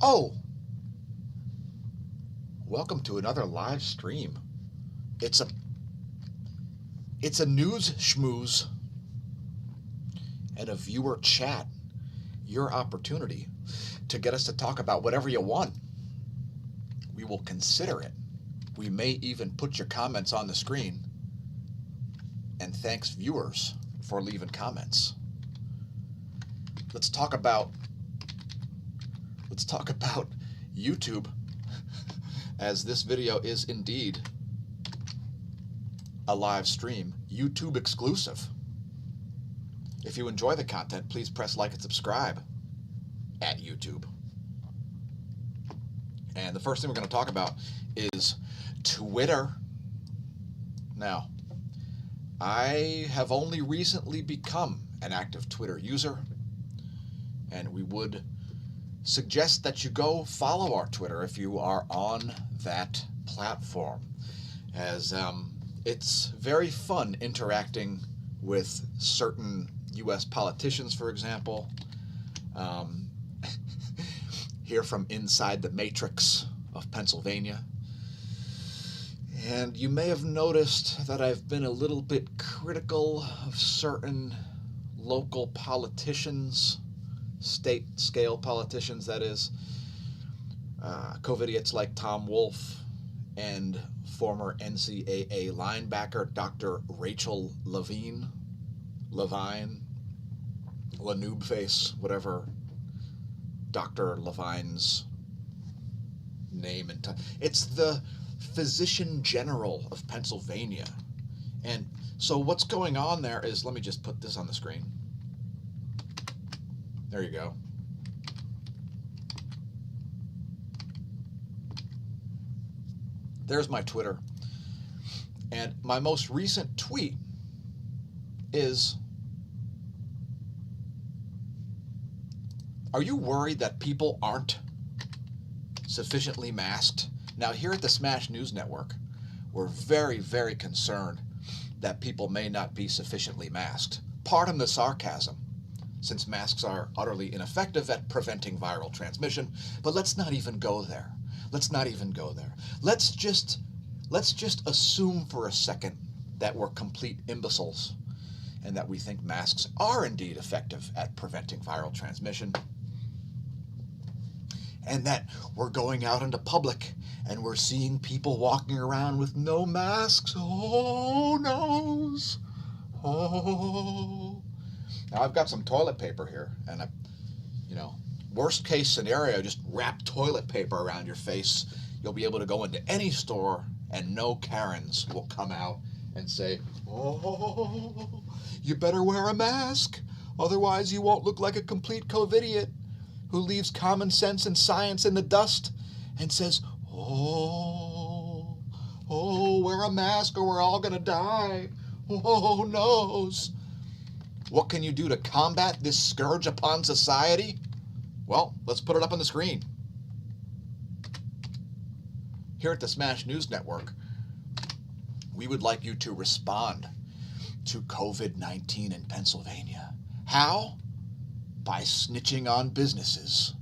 Oh, welcome to another live stream. It's a news schmooze and a viewer chat. Your opportunity to get us to talk about whatever you want. We will consider it. We may even put your comments on the screen. And thanks, viewers, for leaving comments. Let's talk about YouTube, as this video is indeed a live stream, YouTube exclusive. If you enjoy the content, please press like and subscribe at YouTube. And the first thing we're going to talk about is Twitter. Now, I have only recently become an active Twitter user, and we would suggest that you go follow our Twitter if you are on that platform, as it's very fun interacting with certain U.S. politicians, for example. Here from inside the matrix of Pennsylvania. And you may have noticed that I've been a little bit critical of certain local politicians, state-scale politicians, that is, COVIDiots like Tom Wolfe and former NCAA linebacker Dr. Rachel Levine, Lanoob-face, whatever Dr. Levine's name and it's the Physician General of Pennsylvania. And so what's going on there is, let me just put this on the screen. There you go. There's my Twitter. And my most recent tweet is, are you worried that people aren't sufficiently masked? Now, here at the Smash News Network, we're very, very concerned that people may not be sufficiently masked. Pardon the sarcasm, since masks are utterly ineffective at preventing viral transmission, but let's not even go there. Let's not even go there. Let's just assume for a second that we're complete imbeciles and that we think masks are indeed effective at preventing viral transmission, and that we're going out into public and we're seeing people walking around with no masks. Oh, noes. Oh. Now, I've got some toilet paper here, and worst case scenario, just wrap toilet paper around your face. You'll be able to go into any store and no Karens will come out and say, oh, you better wear a mask. Otherwise, you won't look like a complete COVIDiot who leaves common sense and science in the dust and says, oh, wear a mask or we're all going to die. Oh, noes. What can you do to combat this scourge upon society? Well, let's put it up on the screen. Here at the Smash News Network, we would like you to respond to COVID-19 in Pennsylvania. How? By snitching on businesses.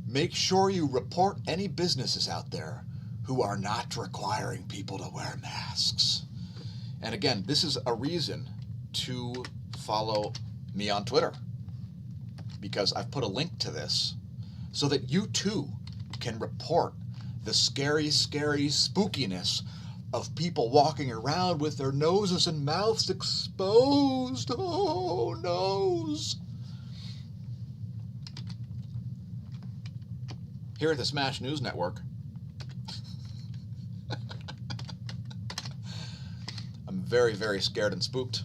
Make sure you report any businesses out there who are not requiring people to wear masks. And again, this is a reason to follow me on Twitter, because I've put a link to this so that you too can report the scary, scary spookiness of people walking around with their noses and mouths exposed. Oh, nose. Here at the Smash News Network, I'm very, very scared and spooked.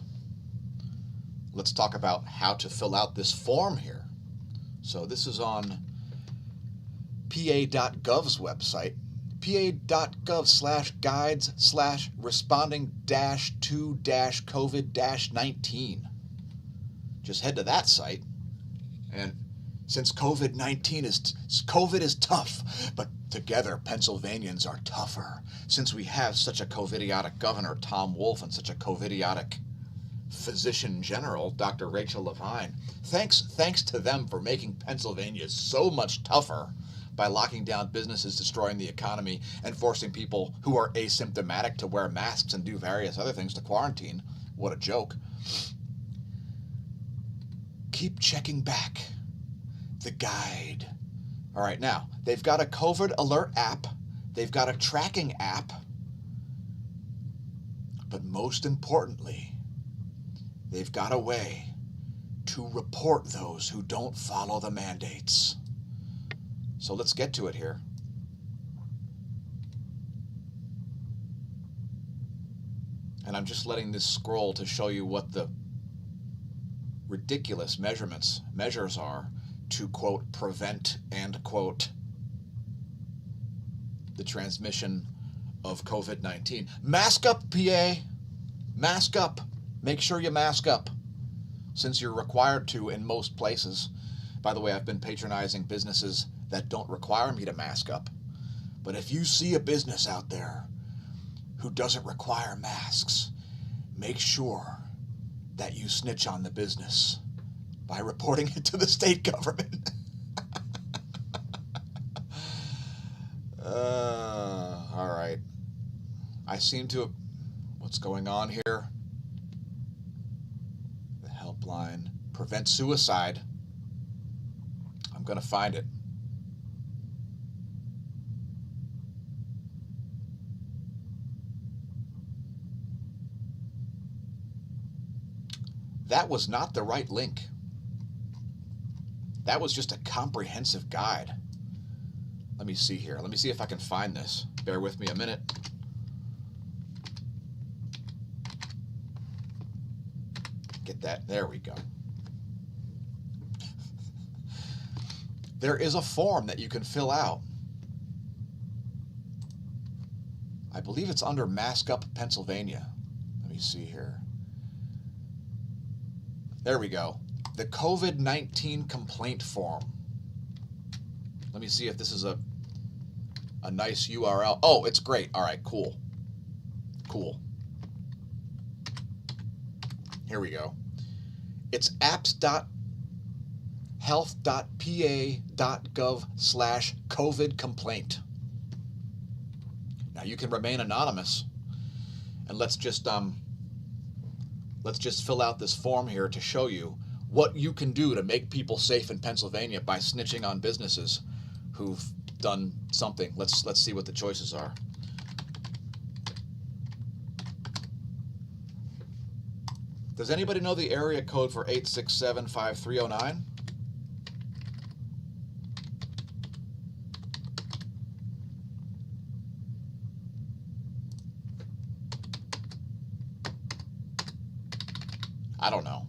Let's talk about how to fill out this form here. So this is on pa.gov's website, pa.gov/guides/responding-to-COVID-19. Just head to that site, and since COVID-19 is tough, but together Pennsylvanians are tougher. Since we have such a COVIDiotic governor, Tom Wolfe, and such a COVIDiotic Physician General, Dr. Rachel Levine. Thanks to them for making Pennsylvania so much tougher by locking down businesses, destroying the economy, and forcing people who are asymptomatic to wear masks and do various other things to quarantine. What a joke. Keep checking back. The guide. All right, now, they've got a COVID alert app. They've got a tracking app. But most importantly, they've got a way to report those who don't follow the mandates. So let's get to it here. And I'm just letting this scroll to show you what the ridiculous measures are to, quote, prevent and, quote, the transmission of COVID-19. Mask up, PA. Mask up. Make sure you mask up, since you're required to in most places. By the way, I've been patronizing businesses that don't require me to mask up. But if you see a business out there who doesn't require masks, make sure that you snitch on the business by reporting it to the state government. All right. I seem to have... What's going on here? The helpline. Prevent suicide. I'm going to find it. That was not the right link. That was just a comprehensive guide. Let me see here. Let me see if I can find this. Bear with me a minute. Get that. There we go. There is a form that you can fill out. I believe it's under Mask Up Pennsylvania. Let me see here. There we go. The COVID-19 complaint form. Let me see if this is a nice URL. Oh, it's great. All right, cool. Cool. Here we go. It's apps.health.pa.gov/COVID complaint. Now you can remain anonymous, and let's just fill out this form here to show you what you can do to make people safe in Pennsylvania by snitching on businesses who've done something. Let's see what the choices are. Does anybody know the area code for 867-5309? I don't know.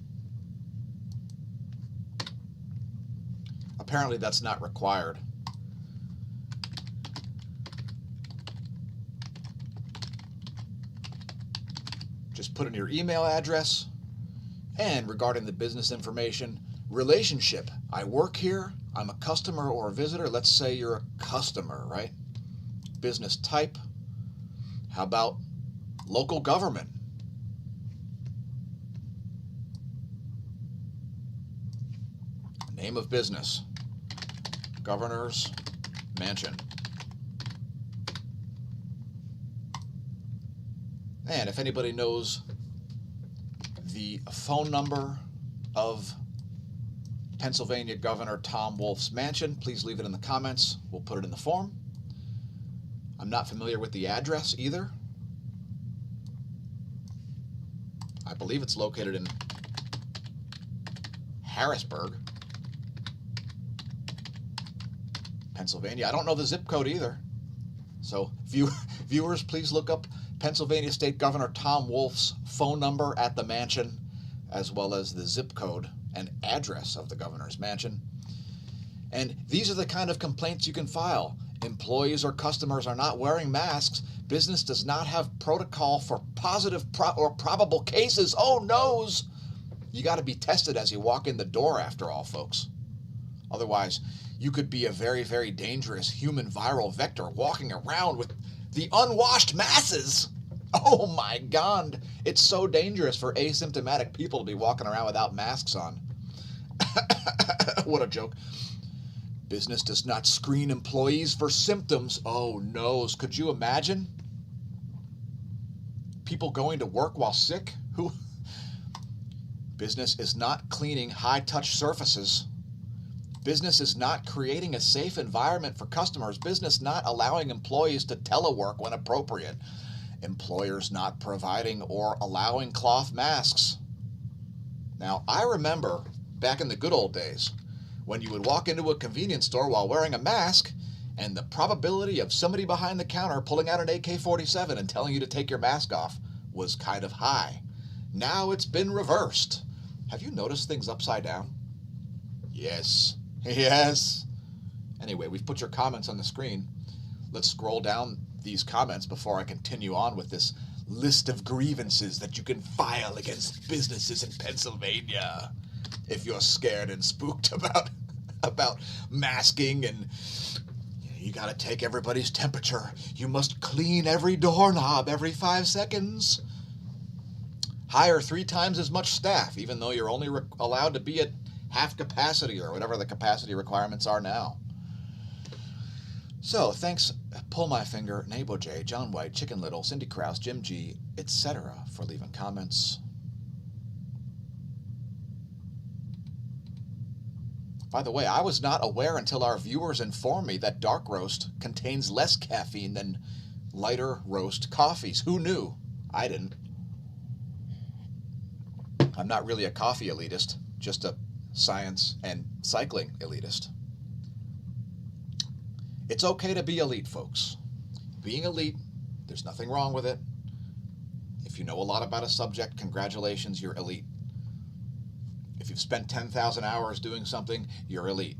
Apparently that's not required. Just put in your email address, and regarding the business information, relationship. I work here, I'm a customer or a visitor. Let's say you're a customer, right? Business type. How about local government? Name of business. Governor's Mansion. And if anybody knows the phone number of Pennsylvania Governor Tom Wolf's mansion, please leave it in the comments. We'll put it in the form. I'm not familiar with the address either. I believe it's located in Harrisburg, Pennsylvania. I don't know the zip code either. So viewers, please look up Pennsylvania State Governor Tom Wolf's phone number at the mansion, as well as the zip code and address of the governor's mansion. And these are the kind of complaints you can file. Employees or customers are not wearing masks. Business does not have protocol for positive or probable cases. Oh, noes! You got to be tested as you walk in the door, after all, folks. Otherwise, you could be a very, very dangerous human viral vector walking around with the unwashed masses. Oh my God. It's so dangerous for asymptomatic people to be walking around without masks on. What a joke. Business does not screen employees for symptoms. Oh, noes. Could you imagine? People going to work while sick? Who? Business is not cleaning high-touch surfaces. Business is not creating a safe environment for customers. Business not allowing employees to telework when appropriate. Employers not providing or allowing cloth masks. Now, I remember back in the good old days when you would walk into a convenience store while wearing a mask and the probability of somebody behind the counter pulling out an AK-47 and telling you to take your mask off was kind of high. Now it's been reversed. Have you noticed things upside down? Yes. Yes. Anyway, we've put your comments on the screen. Let's scroll down these comments before I continue on with this list of grievances that you can file against businesses in Pennsylvania if you're scared and spooked about masking and you gotta take everybody's temperature. You must clean every doorknob every 5 seconds. Hire 3 times as much staff, even though you're only allowed to be at half capacity or whatever the capacity requirements are now. So, thanks, Pull My Finger, Nabo J, John White, Chicken Little, Cindy Krause, Jim G, etc. for leaving comments. By the way, I was not aware until our viewers informed me that dark roast contains less caffeine than lighter roast coffees. Who knew? I didn't. I'm not really a coffee elitist, just a science and cycling elitist. It's okay to be elite, folks. Being elite, there's nothing wrong with it. If you know a lot about a subject, congratulations, you're elite. If you've spent 10,000 hours doing something, you're elite.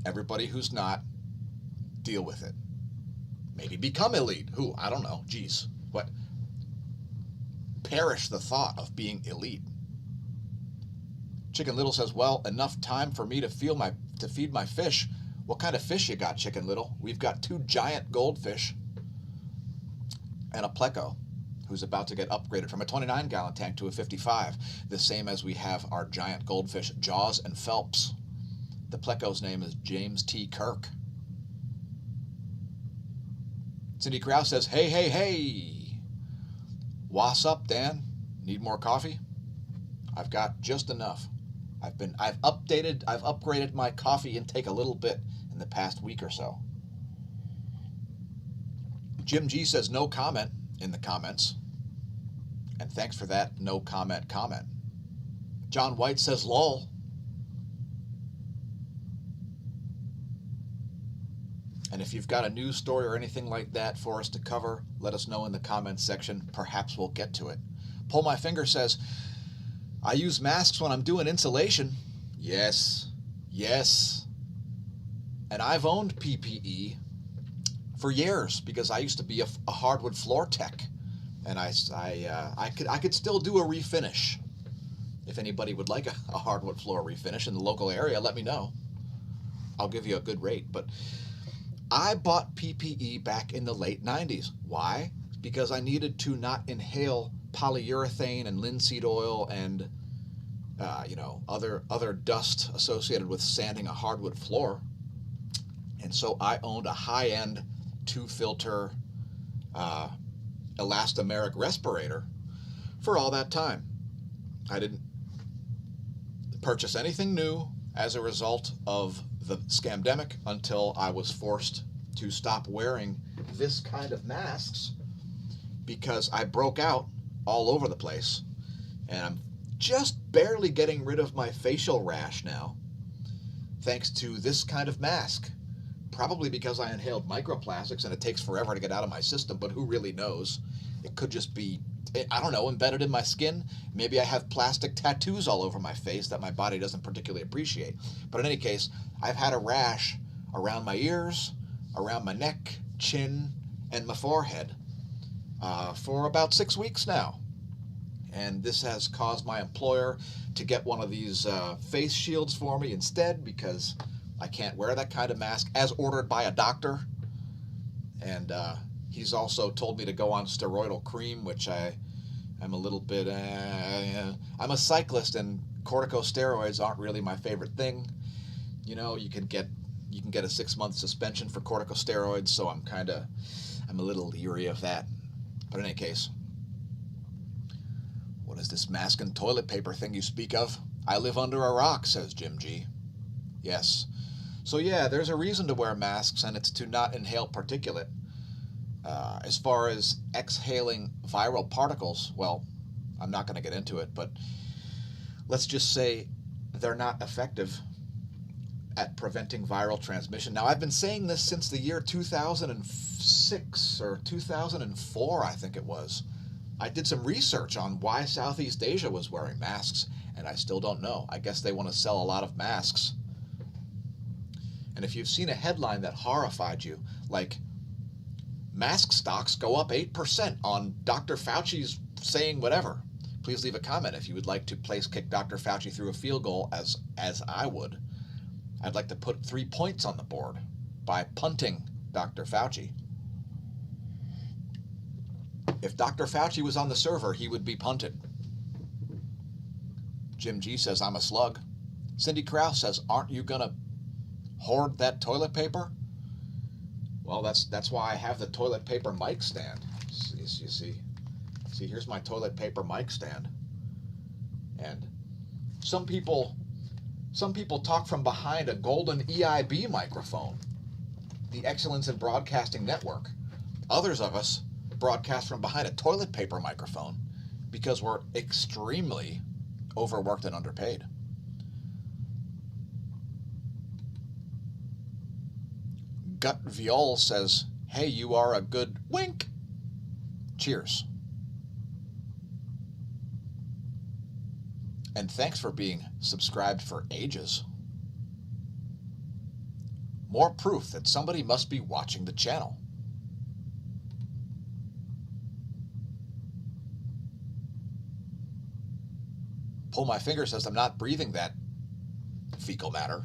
Everybody who's not, deal with it. Maybe become elite. Who? I don't know. Geez. What? Perish the thought of being elite. Chicken Little says, well, enough time for me to feed my fish. What kind of fish you got, Chicken Little? We've got 2 giant goldfish and a pleco who's about to get upgraded from a 29-gallon tank to a 55, the same as we have our giant goldfish, Jaws and Phelps. The pleco's name is James T. Kirk. Cindy Krause says, hey, hey, hey. What's up, Dan? Need more coffee? I've got just enough. I've upgraded my coffee intake a little bit in the past week or so. Jim G says no comment in the comments. And thanks for that no comment comment. John White says lol. And if you've got a news story or anything like that for us to cover, let us know in the comments section. Perhaps we'll get to it. Pull My Finger says, I use masks when I'm doing insulation. Yes, yes. And I've owned PPE for years because I used to be a hardwood floor tech, and I could still do a refinish. If anybody would like a hardwood floor refinish in the local area, let me know. I'll give you a good rate. But I bought PPE back in the late 90s. Why? Because I needed to not inhale polyurethane and linseed oil and other dust associated with sanding a hardwood floor. And so I owned a high-end 2-filter elastomeric respirator for all that time. I didn't purchase anything new as a result of the scamdemic until I was forced to stop wearing this kind of masks because I broke out all over the place, and I'm just barely getting rid of my facial rash now thanks to this kind of mask. Probably because I inhaled microplastics and it takes forever to get out of my system, but who really knows? It could just be, I don't know, embedded in my skin. Maybe I have plastic tattoos all over my face that my body doesn't particularly appreciate. But in any case, I've had a rash around my ears, around my neck, chin, and my forehead for about 6 weeks now. And this has caused my employer to get one of these face shields for me instead because I can't wear that kind of mask as ordered by a doctor. And He's also told me to go on steroidal cream, which I'm a little bit... I'm a cyclist, and corticosteroids aren't really my favorite thing. You know, you can get a 6-month suspension for corticosteroids, so I'm a little leery of that. But in any case, what is this mask and toilet paper thing you speak of? I live under a rock, says Jim G. Yes. So yeah, there's a reason to wear masks, and it's to not inhale particulate. As far as exhaling viral particles, well, I'm not going to get into it, but let's just say they're not effective at preventing viral transmission. Now, I've been saying this since the year 2006 or 2004, I think it was. I did some research on why Southeast Asia was wearing masks, and I still don't know. I guess they want to sell a lot of masks. And if you've seen a headline that horrified you, like, mask stocks go up 8% on Dr. Fauci's saying whatever, please leave a comment if you would like to place kick Dr. Fauci through a field goal as I would. I'd like to put 3 points on the board by punting Dr. Fauci. If Dr. Fauci was on the server, he would be punted. Jim G says, I'm a slug. Cindy Krause says, aren't you going to hoard that toilet paper? Well, that's why I have the toilet paper mic stand. You see, here's my toilet paper mic stand. And some people talk from behind a golden EIB microphone, the Excellence in Broadcasting Network. Others of us broadcast from behind a toilet paper microphone because we're extremely overworked and underpaid. Gut Viol says, hey, you are a good wink. Cheers. And thanks for being subscribed for ages. More proof that somebody must be watching the channel. Pull my finger says I'm not breathing that fecal matter.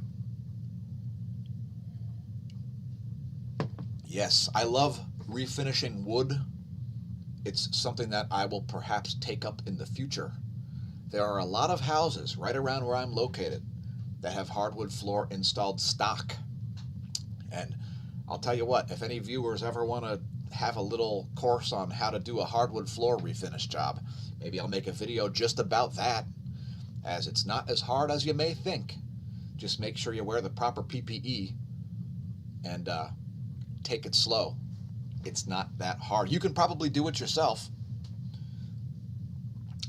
Yes, I love refinishing wood. It's something that I will perhaps take up in the future. There are a lot of houses right around where I'm located that have hardwood floor installed stock. And I'll tell you what, if any viewers ever want to have a little course on how to do a hardwood floor refinish job, maybe I'll make a video just about that, as it's not as hard as you may think. Just make sure you wear the proper PPE and take it slow. It's not that hard. You can probably do it yourself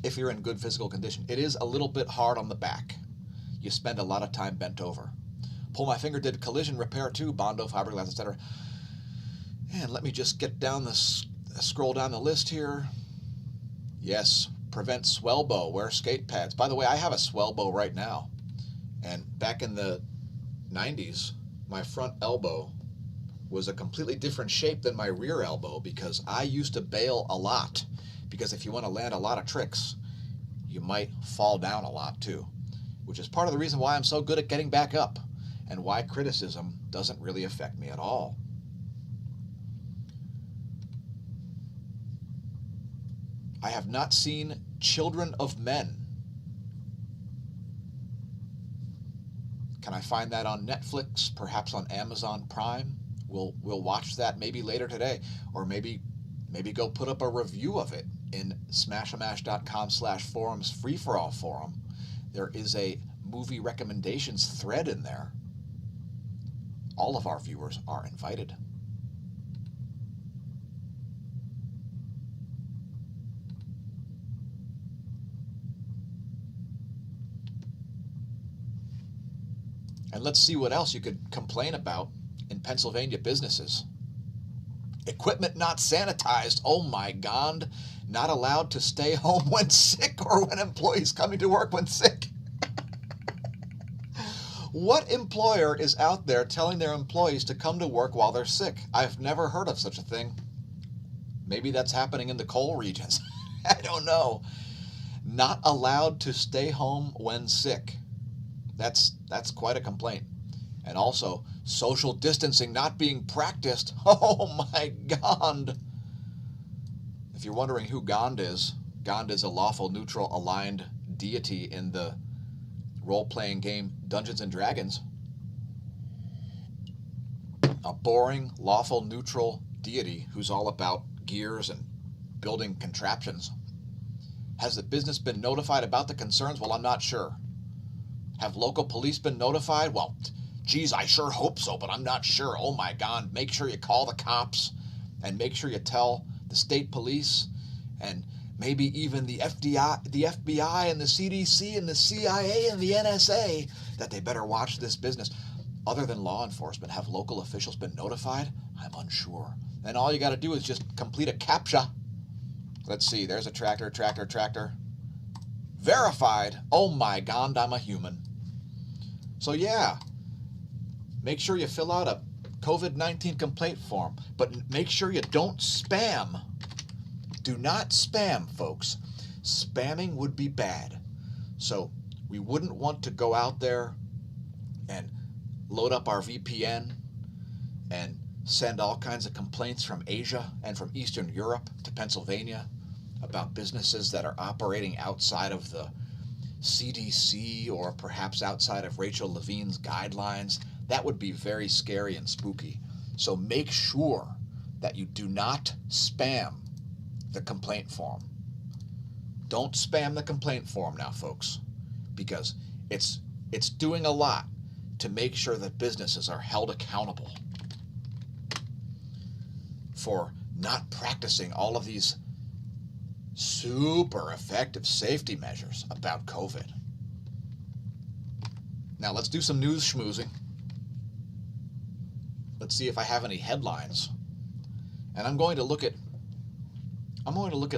if you're in good physical condition. It is a little bit hard on the back. You spend a lot of time bent over. Pull my finger did collision repair too, Bondo, fiberglass, etc. And let me just get down this, scroll down the list here. Yes, prevent swell bow, wear skate pads. By the way, I have a swell bow right now. And back in the 90s, my front elbow was a completely different shape than my rear elbow because I used to bail a lot. Because if you want to land a lot of tricks, you might fall down a lot too, which is part of the reason why I'm so good at getting back up and why criticism doesn't really affect me at all. I have not seen Children of Men. Can I find that on Netflix, perhaps on Amazon Prime? We'll watch that maybe later today, or maybe go put up a review of it in smashamash.com/forums free-for-all forum. There is a movie recommendations thread in there. All of our viewers are invited. And let's see what else you could complain about in Pennsylvania businesses. Equipment not sanitized. Oh my God. Not allowed to stay home when sick or when employees coming to work when sick. What employer is out there telling their employees to come to work while they're sick? I've never heard of such a thing. Maybe that's happening in the coal regions. I don't know. Not allowed to stay home when sick. That's quite a complaint. And also, social distancing not being practiced. Oh my God. If you're wondering who Gond is a lawful, neutral, aligned deity in the role-playing game Dungeons & Dragons. A boring, lawful, neutral deity who's all about gears and building contraptions. Has the business been notified about the concerns? Well, I'm not sure. Have local police been notified? Well, geez, I sure hope so, but I'm not sure. Oh my God, make sure you call the cops and make sure you tell the state police and maybe even the FBI and the CDC and the CIA and the NSA that they better watch this business. Other than law enforcement, have local officials been notified? I'm unsure. And all you got to do is just complete a CAPTCHA. Let's see, there's a tractor. Verified. Oh my God, I'm a human. So yeah, make sure you fill out a COVID-19 complaint form, but make sure you don't spam. Do not spam, folks. Spamming would be bad. So we wouldn't want to go out there and load up our VPN and send all kinds of complaints from Asia and from Eastern Europe to Pennsylvania about businesses that are operating outside of the CDC or perhaps outside of Rachel Levine's guidelines. That would be very scary and spooky. So make sure that you do not spam the complaint form. Don't spam the complaint form now, folks, because it's doing a lot to make sure that businesses are held accountable for not practicing all of these super effective safety measures about COVID. Now let's do some news schmoozing. Let's see if I have any headlines. And I'm going to look at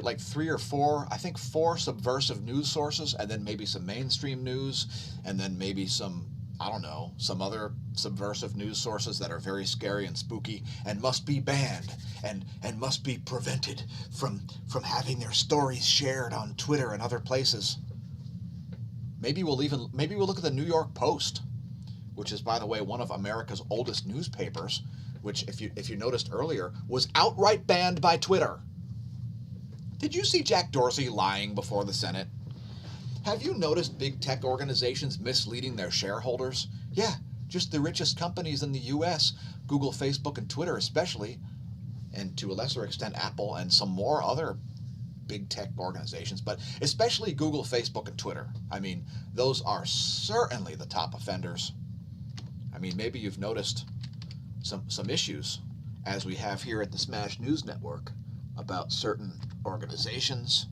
like 3 or 4, I think 4 subversive news sources, and then maybe some mainstream news, and then maybe some, I don't know, some other subversive news sources that are very scary and spooky and must be banned and must be prevented from having their stories shared on Twitter and other places. Maybe we'll look at the New York Post, which is, by the way, one of America's oldest newspapers, which, if you noticed earlier, was outright banned by Twitter. Did you see Jack Dorsey lying before the Senate? Have you noticed big tech organizations misleading their shareholders? Yeah, just the richest companies in the U.S., Google, Facebook, and Twitter especially, and to a lesser extent Apple and some more other big tech organizations, but especially Google, Facebook, and Twitter. I mean, those are certainly the top offenders. I mean, maybe you've noticed some issues, as we have here at the Smash News Network, about certain organizations.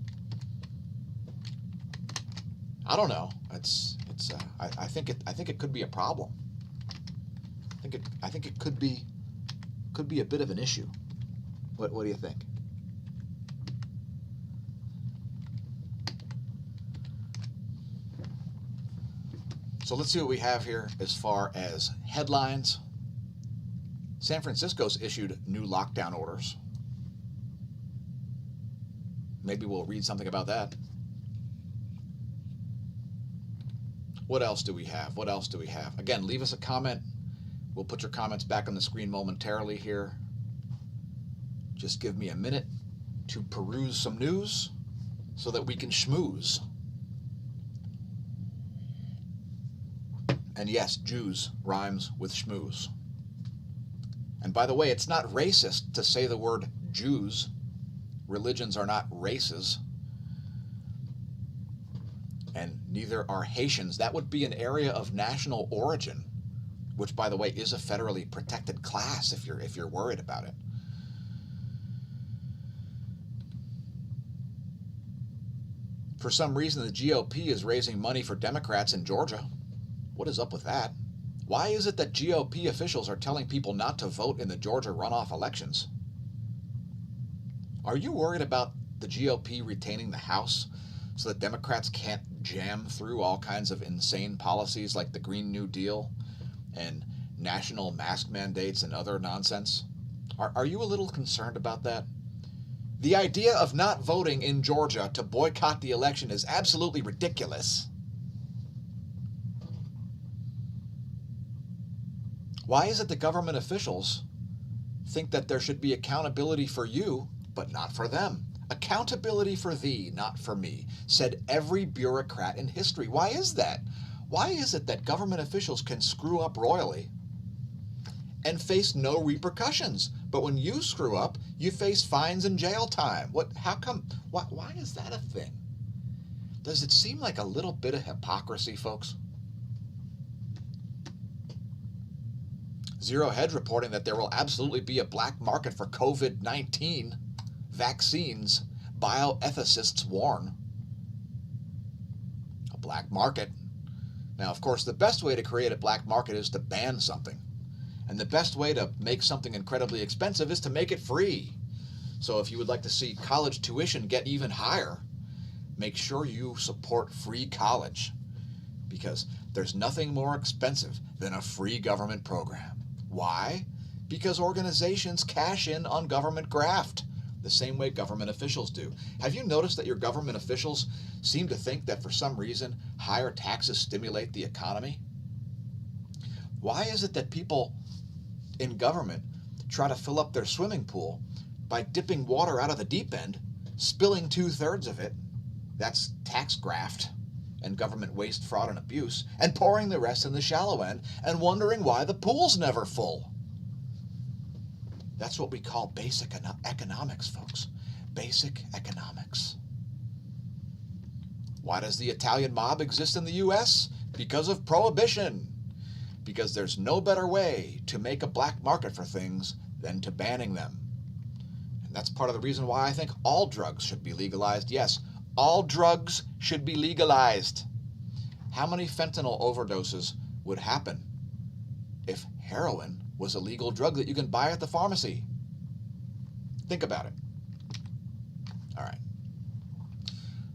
I don't know. I think it could be a problem. I think it could be a bit of an issue. What do you think? So let's see what we have here as far as headlines. San Francisco's issued new lockdown orders. Maybe we'll read something about that. What else do we have? Again, leave us a comment. We'll put your comments back on the screen momentarily here. Just give me a minute to peruse some news so that we can schmooze. And yes, Jews rhymes with schmooze. And by the way, it's not racist to say the word Jews. Religions are not races. And neither are Haitians. That would be an area of national origin, which, by the way, is a federally protected class if you're worried about it. For some reason, the GOP is raising money for Democrats in Georgia. What is up with that? Why is it that GOP officials are telling people not to vote in the Georgia runoff elections? Are you worried about the GOP retaining the House so that Democrats can't jam through all kinds of insane policies like the Green New Deal and national mask mandates and other nonsense? Are you a little concerned about that? The idea of not voting in Georgia to boycott the election is absolutely ridiculous. Why is it the government officials think that there should be accountability for you, but not for them? Accountability for thee, not for me, said every bureaucrat in history. Why is that? Why is it that government officials can screw up royally and face no repercussions, but when you screw up, you face fines and jail time? How come? Why is that a thing? Does it seem like a little bit of hypocrisy, folks? Zero Hedge reporting that there will absolutely be a black market for COVID-19 vaccines, bioethicists warn. A black market. Now, of course, the best way to create a black market is to ban something. And the best way to make something incredibly expensive is to make it free. So if you would like to see college tuition get even higher, make sure you support free college, because there's nothing more expensive than a free government program. Why? Because organizations cash in on government graft the same way government officials do. Have you noticed that your government officials seem to think that for some reason higher taxes stimulate the economy? Why is it that people in government try to fill up their swimming pool by dipping water out of the deep end, spilling 2/3 of it, that's tax graft and government waste, fraud, and abuse, and pouring the rest in the shallow end and wondering why the pool's never full? That's what we call basic economics, folks. Basic economics. Why does the Italian mob exist in the U.S.? Because of prohibition. Because there's no better way to make a black market for things than to banning them. And that's part of the reason why I think all drugs should be legalized. Yes, all drugs should be legalized. How many fentanyl overdoses would happen if heroin was a legal drug that you can buy at the pharmacy? Think about it. All right.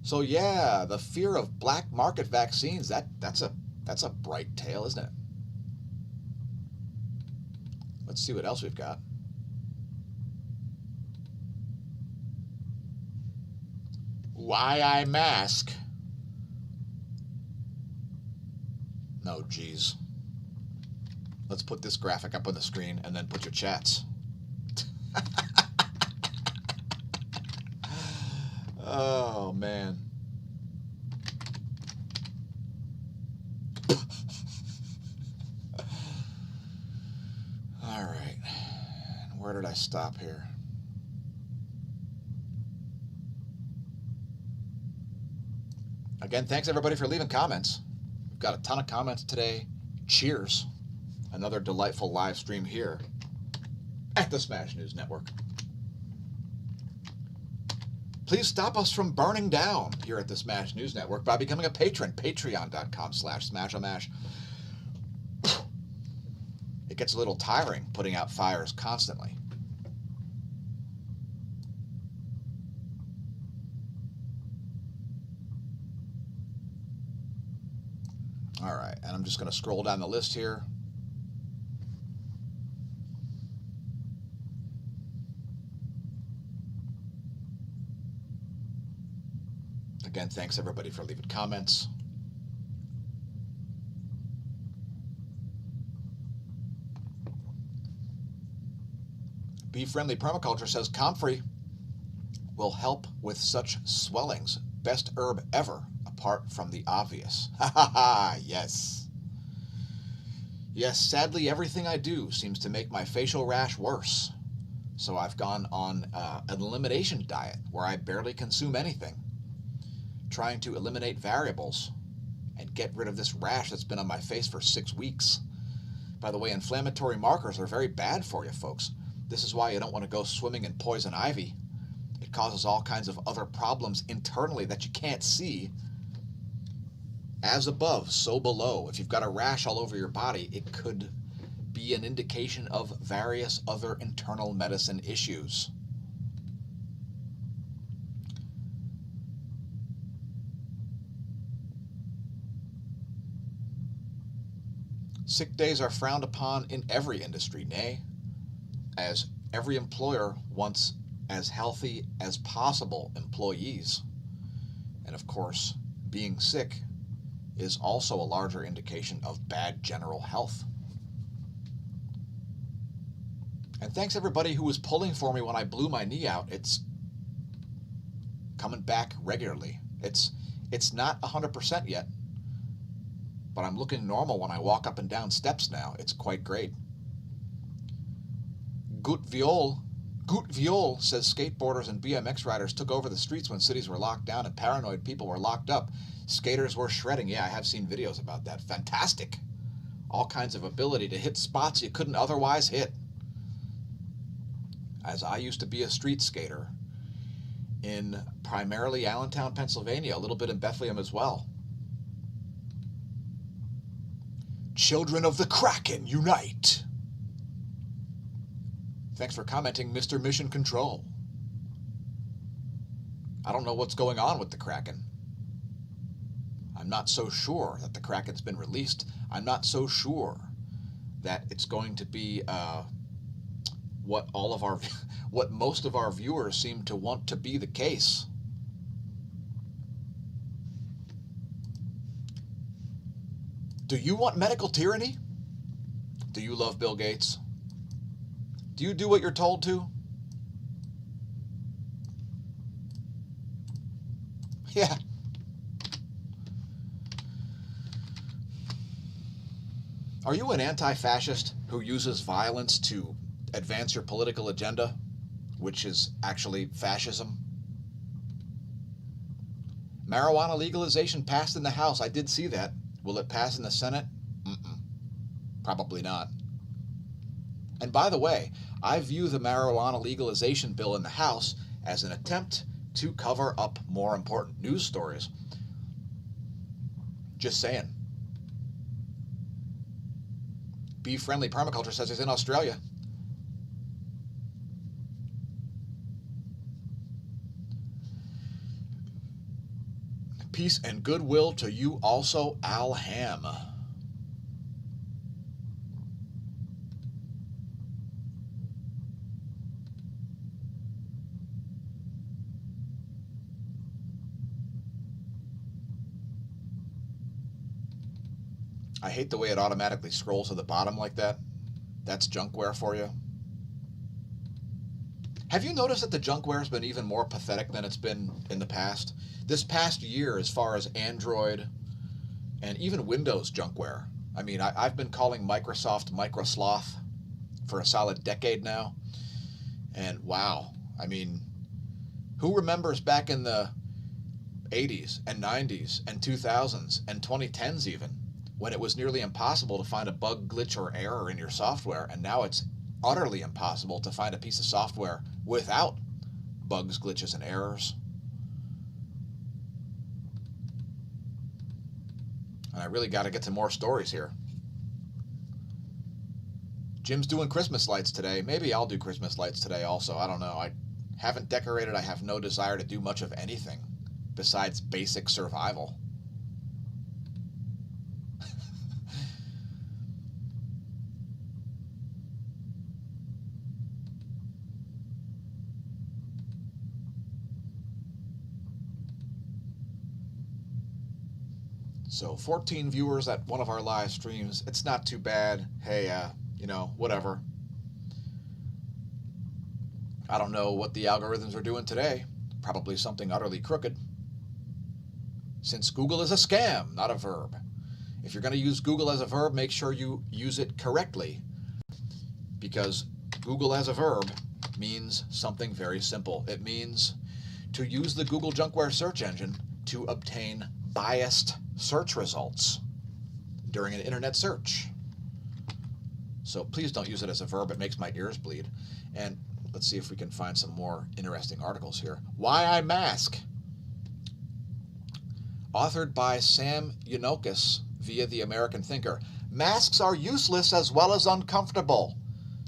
So yeah, the fear of black market vaccines, that's a bright tale, isn't it? Let's see what else we've got. Why I mask? No, geez. Let's put this graphic up on the screen and then put your chats. Oh, man. All right. Where did I stop here? Again, thanks everybody for leaving comments. We've got a ton of comments today. Cheers. Another delightful live stream here at the Smash News Network. Please stop us from burning down here at the Smash News Network by becoming a patron. Patreon.com/SmAshOMash. It gets a little tiring putting out fires constantly. All right, and I'm just going to scroll down the list here. Again, thanks everybody for leaving comments. Bee Friendly Permaculture says comfrey will help with such swellings. Best herb ever, apart from the obvious. Ha ha ha, yes. Yes, sadly everything I do seems to make my facial rash worse. So I've gone on an elimination diet where I barely consume anything, trying to eliminate variables and get rid of this rash that's been on my face for 6 weeks. By the way, inflammatory markers are very bad for you, folks. This is why you don't want to go swimming in poison ivy. It causes all kinds of other problems internally that you can't see. As above, so below. If you've got a rash all over your body, it could be an indication of various other internal medicine issues. Sick days are frowned upon in every industry, nay, as every employer wants as healthy as possible employees. And of course, being sick is also a larger indication of bad general health. And thanks everybody who was pulling for me when I blew my knee out. coming back regularly. It's not 100% yet, but I'm looking normal when I walk up and down steps now. It's quite great. Gut Viol says skateboarders and BMX riders took over the streets when cities were locked down and paranoid people were locked up. Skaters were shredding. Yeah, I have seen videos about that. Fantastic. All kinds of ability to hit spots you couldn't otherwise hit. As I used to be a street skater in primarily Allentown, Pennsylvania, a little bit in Bethlehem as well. Children of the Kraken, unite! Thanks for commenting, Mr. Mission Control. I don't know what's going on with the Kraken. I'm not so sure that the Kraken's been released. I'm not so sure that it's going to be what most of our viewers seem to want to be the case. Do you want medical tyranny? Do you love Bill Gates? Do you do what you're told to? Yeah. Are you an anti-fascist who uses violence to advance your political agenda, which is actually fascism? Marijuana legalization passed in the House. I did see that. Will it pass in the Senate? Probably not. And by the way, I view the marijuana legalization bill in the House as an attempt to cover up more important news stories. Just saying. Bee-friendly permaculture says he's in Australia. Peace and goodwill to you also, Al Ham. I hate the way it automatically scrolls to the bottom like that. That's junkware for you. Have you noticed that the junkware has been even more pathetic than it's been in the past? This past year, as far as Android and even Windows junkware. I mean, I've been calling Microsoft Microsloth for a solid decade now. And wow, I mean, who remembers back in the 80s and 90s and 2000s and 2010s even, when it was nearly impossible to find a bug, glitch, or error in your software, and now it's utterly impossible to find a piece of software without bugs, glitches, and errors. And I really got to get to more stories here. Jim's doing Christmas lights today. Maybe I'll do Christmas lights today also. I don't know. I haven't decorated. I have no desire to do much of anything besides basic survival. So 14 viewers at one of our live streams. It's not too bad. Hey, you know, whatever. I don't know what the algorithms are doing today. Probably something utterly crooked. Since Google is a scam, not a verb. If you're going to use Google as a verb, make sure you use it correctly. Because Google as a verb means something very simple. It means to use the Google Junkware search engine to obtain biased search results during an internet search. So please don't use it as a verb. It makes my ears bleed. And let's see if we can find some more interesting articles here. Why I Mask. Authored by Sam Yanokis via The American Thinker. Masks are useless as well as uncomfortable.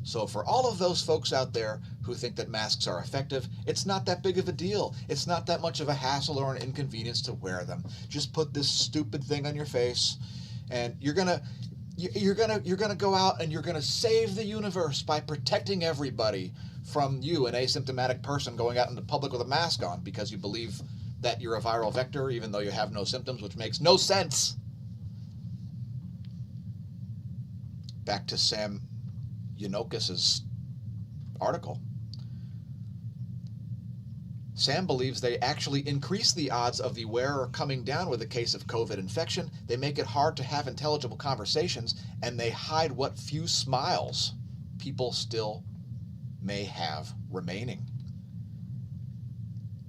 So for all of those folks out there who think that masks are effective, it's not that big of a deal. It's not that much of a hassle or an inconvenience to wear them. Just put this stupid thing on your face, and you're gonna go out and you're gonna save the universe by protecting everybody from you, an asymptomatic person going out into public with a mask on because you believe that you're a viral vector even though you have no symptoms, which makes no sense. Back to Sam Yanokis' article. Sam believes they actually increase the odds of the wearer coming down with a case of COVID infection. They make it hard to have intelligible conversations, and they hide what few smiles people still may have remaining.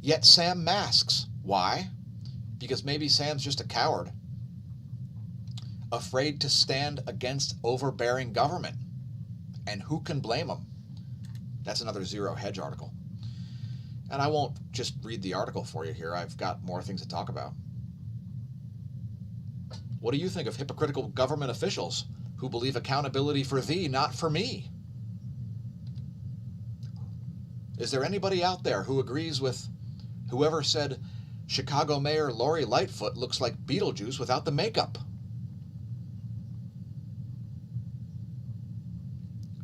Yet Sam masks. Why? Because maybe Sam's just a coward, afraid to stand against overbearing government. And who can blame him? That's another Zero Hedge article. And I won't just read the article for you here. I've got more things to talk about. What do you think of hypocritical government officials who believe accountability for thee, not for me? Is there anybody out there who agrees with whoever said Chicago Mayor Lori Lightfoot looks like Beetlejuice without the makeup?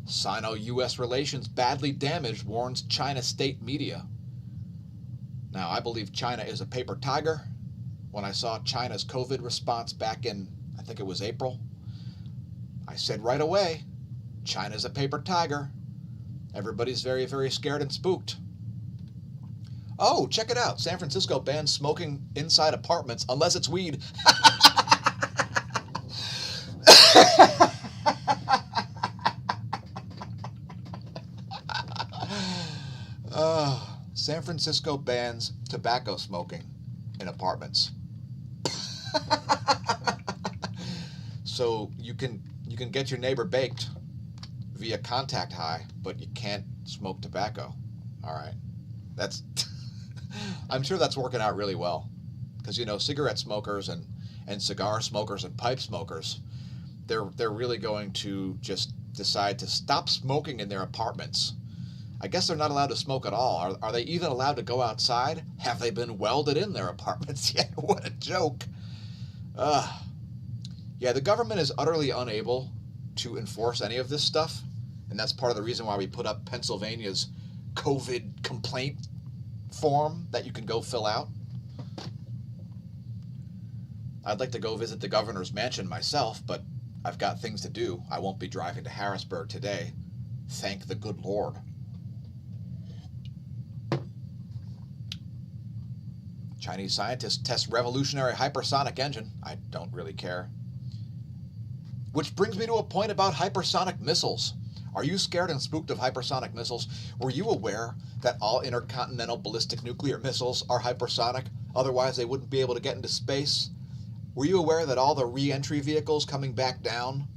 Sino-U.S. relations badly damaged, warns China state media. Now, I believe China is a paper tiger. When I saw China's COVID response back in, I think it was April, I said right away, China's a paper tiger. Everybody's very, very scared and spooked. Oh, check it out. San Francisco bans smoking inside apartments unless it's weed. San Francisco bans tobacco smoking in apartments. So you can get your neighbor baked via contact high, but you can't smoke tobacco. All right. That's I'm sure that's working out really well. Because, you know, cigarette smokers and cigar smokers and pipe smokers, they're really going to just decide to stop smoking in their apartments. I guess they're not allowed to smoke at all. Are they even allowed to go outside? Have they been welded in their apartments yet? What a joke. Yeah, the government is utterly unable to enforce any of this stuff. And that's part of the reason why we put up Pennsylvania's COVID complaint form that you can go fill out. I'd like to go visit the governor's mansion myself, but I've got things to do. I won't be driving to Harrisburg today. Thank the good Lord. Chinese scientists test revolutionary hypersonic engine. I don't really care. Which brings me to a point about hypersonic missiles. Are you scared and spooked of hypersonic missiles? Were you aware that all intercontinental ballistic nuclear missiles are hypersonic? Otherwise, they wouldn't be able to get into space. Were you aware that all the re-entry vehicles coming back down,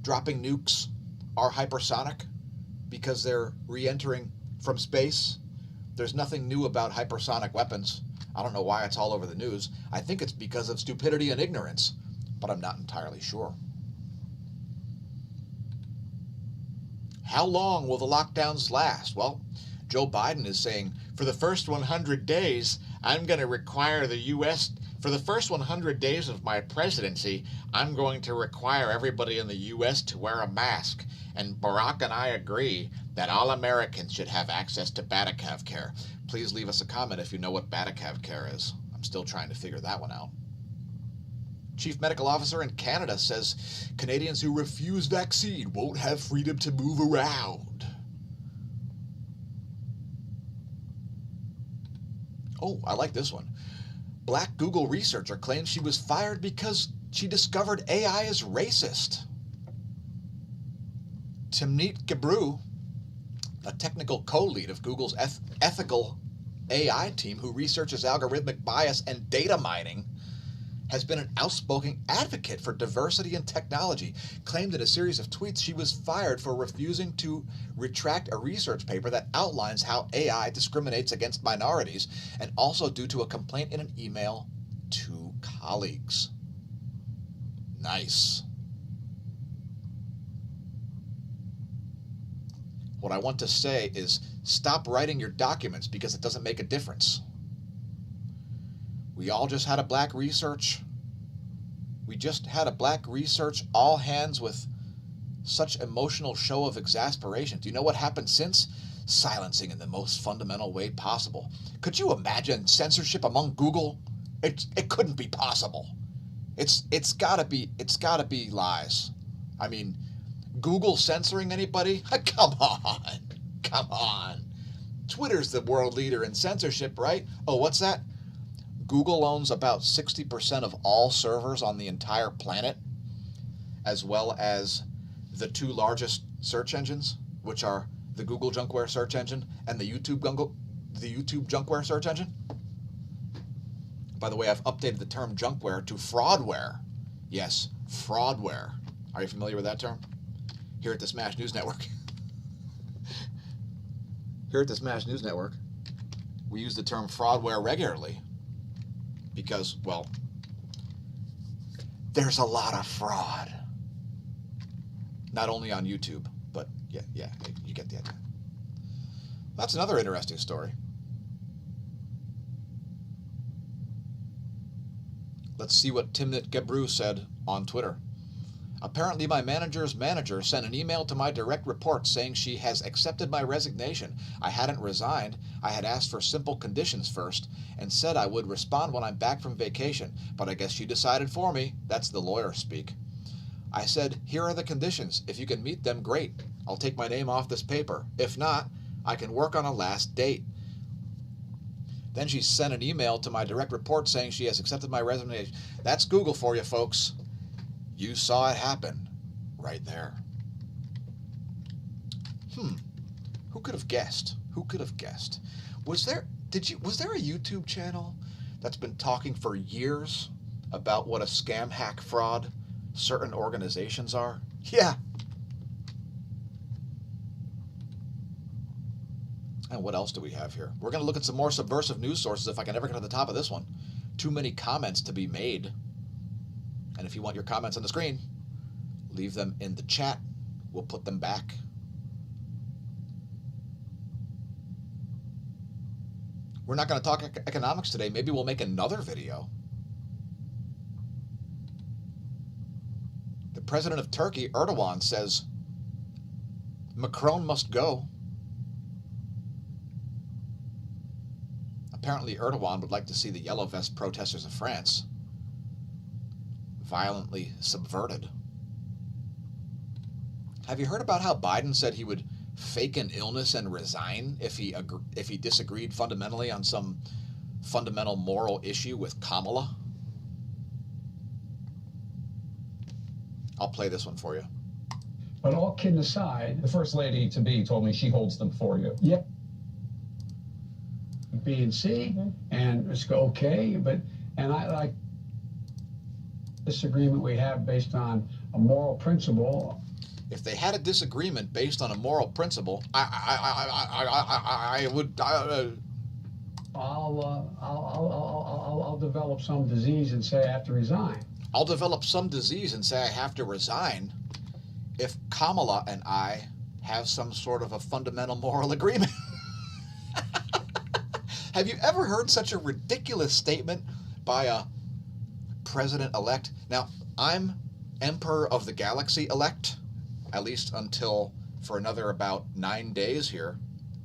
dropping nukes, are hypersonic because they're re-entering from space? There's nothing new about hypersonic weapons. I don't know why it's all over the news. I think it's because of stupidity and ignorance, but I'm not entirely sure. How long will the lockdowns last? Well, Joe Biden is saying, for the first 100 days, I'm going to require the U.S., for the first 100 days of my presidency, I'm going to require everybody in the U.S. to wear a mask. And Barack and I agree that all Americans should have access to Batacave care. Please leave us a comment if you know what Batacave care is. I'm still trying to figure that one out. Chief Medical Officer in Canada says Canadians who refuse vaccine won't have freedom to move around. Oh, I like this one. Black Google researcher claims she was fired because she discovered AI is racist. Timnit Gebru, a technical co-lead of Google's ethical AI team who researches algorithmic bias and data mining, has been an outspoken advocate for diversity in technology, claimed in a series of tweets she was fired for refusing to retract a research paper that outlines how AI discriminates against minorities, and also due to a complaint in an email to colleagues. Nice. What I want to say is stop writing your documents because it doesn't make a difference. We all just had a black research. We just had a black research all hands with such emotional show of exasperation. Do you know what happened since? Silencing in the most fundamental way possible. Could you imagine censorship among Google? It couldn't be possible. It's gotta be lies. I mean, Google censoring anybody? Come on. Twitter's the world leader in censorship, right? Oh, what's that? Google owns about 60% of all servers on the entire planet, as well as the two largest search engines, which are the Google Junkware search engine and the YouTube Junkware search engine. By the way, I've updated the term junkware to fraudware. Yes, fraudware. Are you familiar with that term? Here at the Smash News Network. Here at the Smash News Network, we use the term fraudware regularly because, well, there's a lot of fraud. Not only on YouTube, but yeah, you get the idea. That's another interesting story. Let's see what Timnit Gebru said on Twitter. Apparently, my manager's manager sent an email to my direct report saying she has accepted my resignation. I hadn't resigned. I had asked for simple conditions first and said I would respond when I'm back from vacation, but I guess she decided for me. That's the lawyer speak. I said, here are the conditions. If you can meet them, great. I'll take my name off this paper. If not, I can work on a last date. Then she sent an email to my direct report saying she has accepted my resignation. That's Google for you, folks. You saw it happen right there. Who could have guessed? Who could have guessed? Was there a YouTube channel that's been talking for years about what a scam, hack, fraud certain organizations are? Yeah. And what else do we have here? We're going to look at some more subversive news sources if I can ever get to the top of this one. Too many comments to be made. And if you want your comments on the screen, leave them in the chat. We'll put them back. We're not going to talk economics today. Maybe we'll make another video. The president of Turkey, Erdogan, says Macron must go. Apparently, Erdogan would like to see the Yellow Vest protesters of France violently subverted. Have you heard about how Biden said he would fake an illness and resign if he disagreed fundamentally on some fundamental moral issue with Kamala? I'll play this one for you. But all kidding aside, the first lady to be told me she holds them for you. Yep. B and C, and it's okay, and I like disagreement we have based on a moral principle. If they had a disagreement based on a moral principle, I would. I'll develop some disease and say I have to resign. I'll develop some disease and say I have to resign if Kamala and I have some sort of a fundamental moral agreement. Have you ever heard such a ridiculous statement by a president-elect? Now, I'm Emperor of the Galaxy-elect, at least until for another about 9 days here,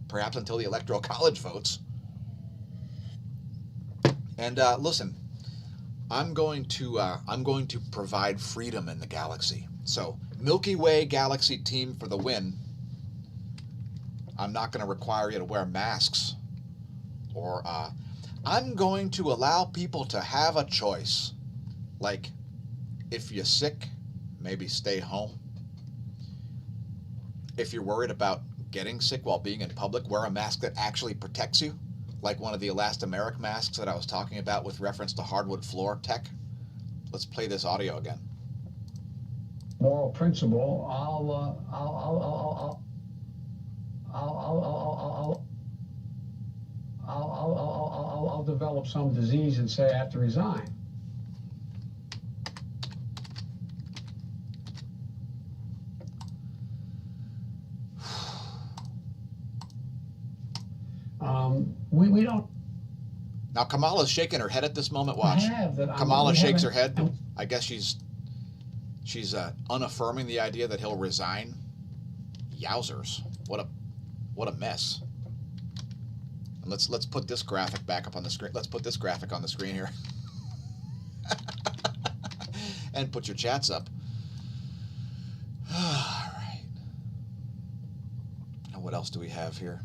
perhaps until the Electoral College votes. And listen, I'm going to provide freedom in the galaxy. So, Milky Way Galaxy team for the win. I'm not going to require you to wear masks. Or I'm going to allow people to have a choice. Like, if you're sick, maybe stay home. If you're worried about getting sick while being in public, wear a mask that actually protects you, like one of the elastomeric masks that I was talking about with reference to hardwood floor tech. Let's play this audio again. Moral principle. I'll develop some disease and say I have to resign. We don't. Now Kamala's shaking her head at this moment. Watch. Kamala shakes her head. I guess she's unaffirming the idea that he'll resign. Yowzers! What a mess. And let's put this graphic back up on the screen. Let's put this graphic on the screen here. And put your chats up. All right. Now what else do we have here?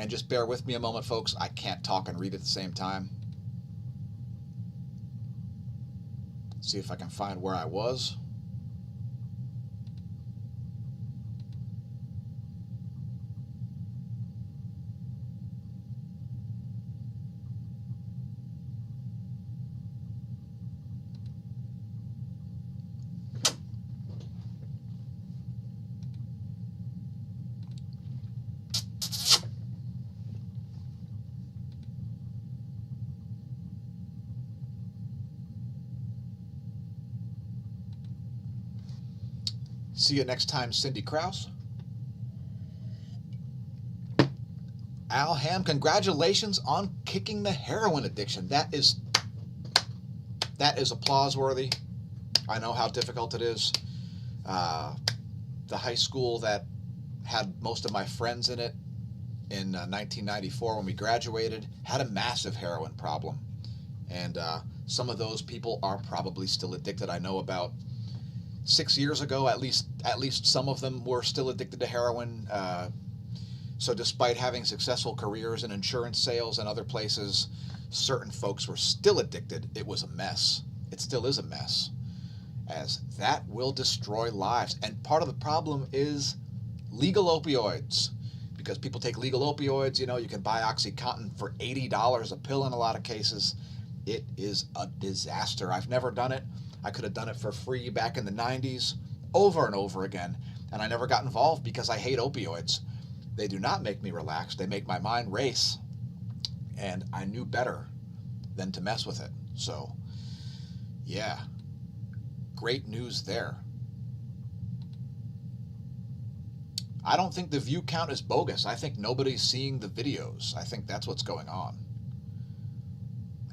And just bear with me a moment, folks. I can't talk and read at the same time. See if I can find where I was. See you next time, Cindy Krause. Al Ham, congratulations on kicking the heroin addiction. That is applause-worthy. I know how difficult it is. The high school that had most of my friends in it in 1994 when we graduated had a massive heroin problem. And some of those people are probably still addicted. I know about 6 years ago, at least some of them were still addicted to heroin. So despite having successful careers in insurance sales and other places, certain folks were still addicted. It was a mess. It still is a mess, as that will destroy lives. And part of the problem is legal opioids, because people take legal opioids. You know, you can buy OxyContin for $80 a pill in a lot of cases. It is a disaster. I've never done it. I could have done it for free back in the 90s over and over again, and I never got involved because I hate opioids. They do not make me relax. They make my mind race, and I knew better than to mess with it. So, yeah, great news there. I don't think the view count is bogus. I think nobody's seeing the videos. I think that's what's going on.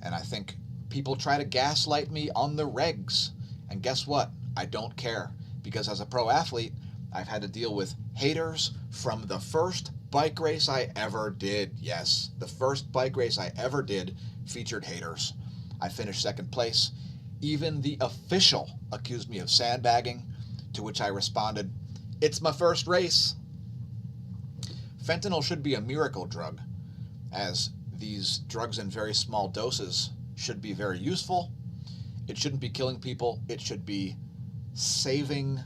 And I think people try to gaslight me on the regs. And guess what? I don't care. Because as a pro athlete, I've had to deal with haters from the first bike race I ever did. Yes, the first bike race I ever did featured haters. I finished second place. Even the official accused me of sandbagging, to which I responded, "It's my first race." Fentanyl should be a miracle drug, as these drugs in very small doses should be very useful. It shouldn't be killing people. It should be saving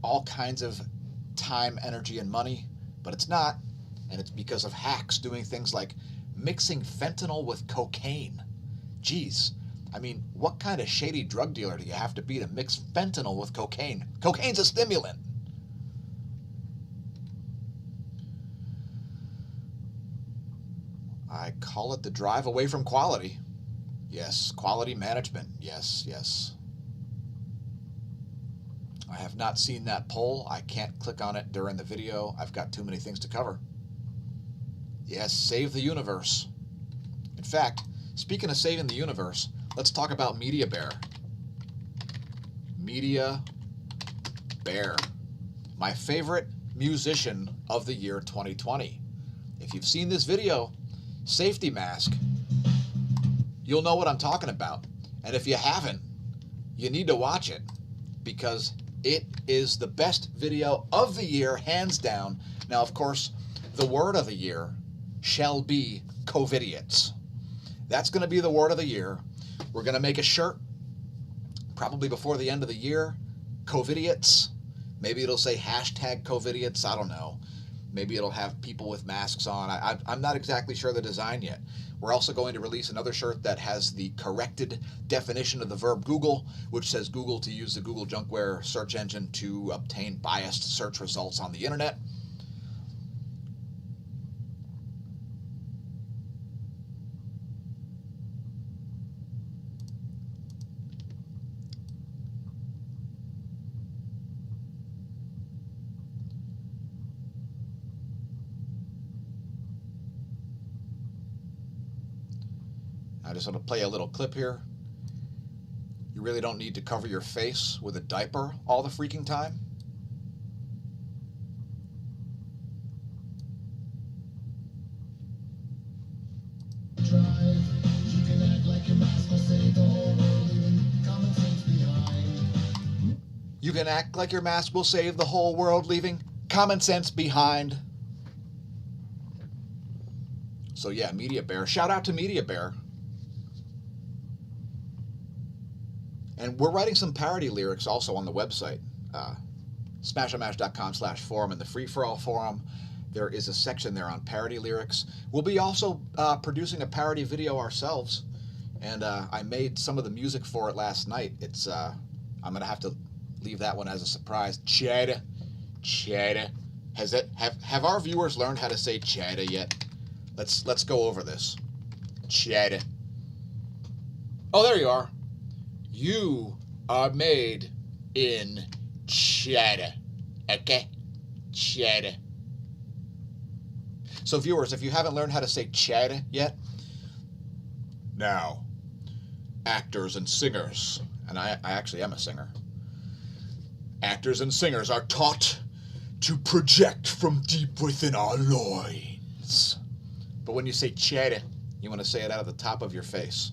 all kinds of time, energy, and money, but it's not, and it's because of hacks doing things like mixing fentanyl with cocaine. Jeez, I mean, what kind of shady drug dealer do you have to be to mix fentanyl with cocaine? Cocaine's a stimulant. I call it the drive away from quality. Yes, quality management. Yes, yes. I have not seen that poll. I can't click on it during the video. I've got too many things to cover. Yes, save the universe. In fact, speaking of saving the universe, let's talk about Media Bear. Media Bear. My favorite musician of the year 2020. If you've seen this video, Safety Mask, you'll know what I'm talking about. And if you haven't, you need to watch it, because it is the best video of the year, hands down. Now, of course, the word of the year shall be COVIDiots. That's going to be the word of the year. We're going to make a shirt, probably before the end of the year, COVIDiots. Maybe it'll say hashtag COVIDiots. I don't know. Maybe it'll have people with masks on. I'm not exactly sure the design yet. We're also going to release another shirt that has the corrected definition of the verb Google, which says Google to use the Google Junkware search engine to obtain biased search results on the internet. I just want to play a little clip here. You really don't need to cover your face with a diaper all the freaking time. You can act like your mask will save the whole world, leaving common sense behind. You can act like your mask will save the whole world, leaving common sense behind. So yeah, Media Bear. Shout out to Media Bear. And we're writing some parody lyrics also on the website. smAshomash.com/forum. In the free-for-all forum, there is a section there on parody lyrics. We'll be also producing a parody video ourselves. And I made some of the music for it last night. It's I'm going to have to leave that one as a surprise. Cheddar. Have our viewers learned how to say cheddar yet? Let's go over this. Cheddar. Oh, there you are. You are made in cheddar. Okay? Cheddar. So viewers, if you haven't learned how to say cheddar yet, now, actors and singers, and I actually am a singer, actors and singers are taught to project from deep within our loins. But when you say cheddar, you want to say it out of the top of your face.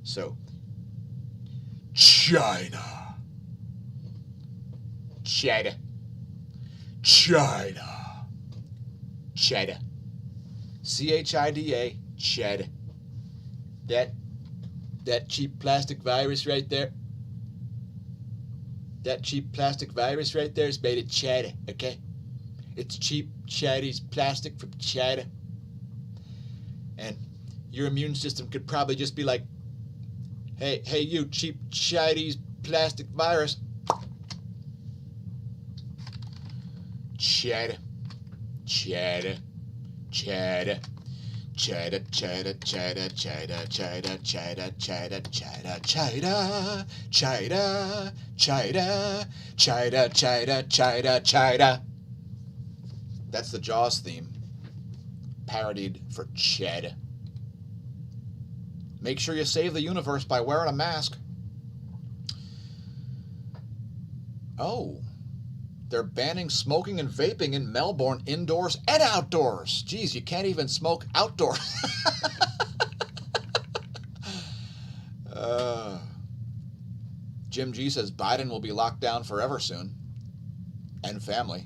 So, China. Cheddar. China. Cheddar. CHIDA. Cheddar. That cheap plastic virus right there. That cheap plastic virus right there is made of cheddar, okay? It's cheap Chinese plastic from China. And your immune system could probably just be like, hey, you cheap Chinese plastic virus. Cheddar. Cheddar. Cheddar. Cheddar, cheddar, cheddar, cheddar, cheddar, cheddar, cheddar, cheddar, cheddar, cheddar, cheddar, cheddar, cheddar, cheddar, cheddar. That's the Jaws theme, parodied for cheddar. Make sure you save the universe by wearing a mask. Oh. They're banning smoking and vaping in Melbourne indoors and outdoors. Geez, you can't even smoke outdoors. Jim G says Biden will be locked down forever soon. And family.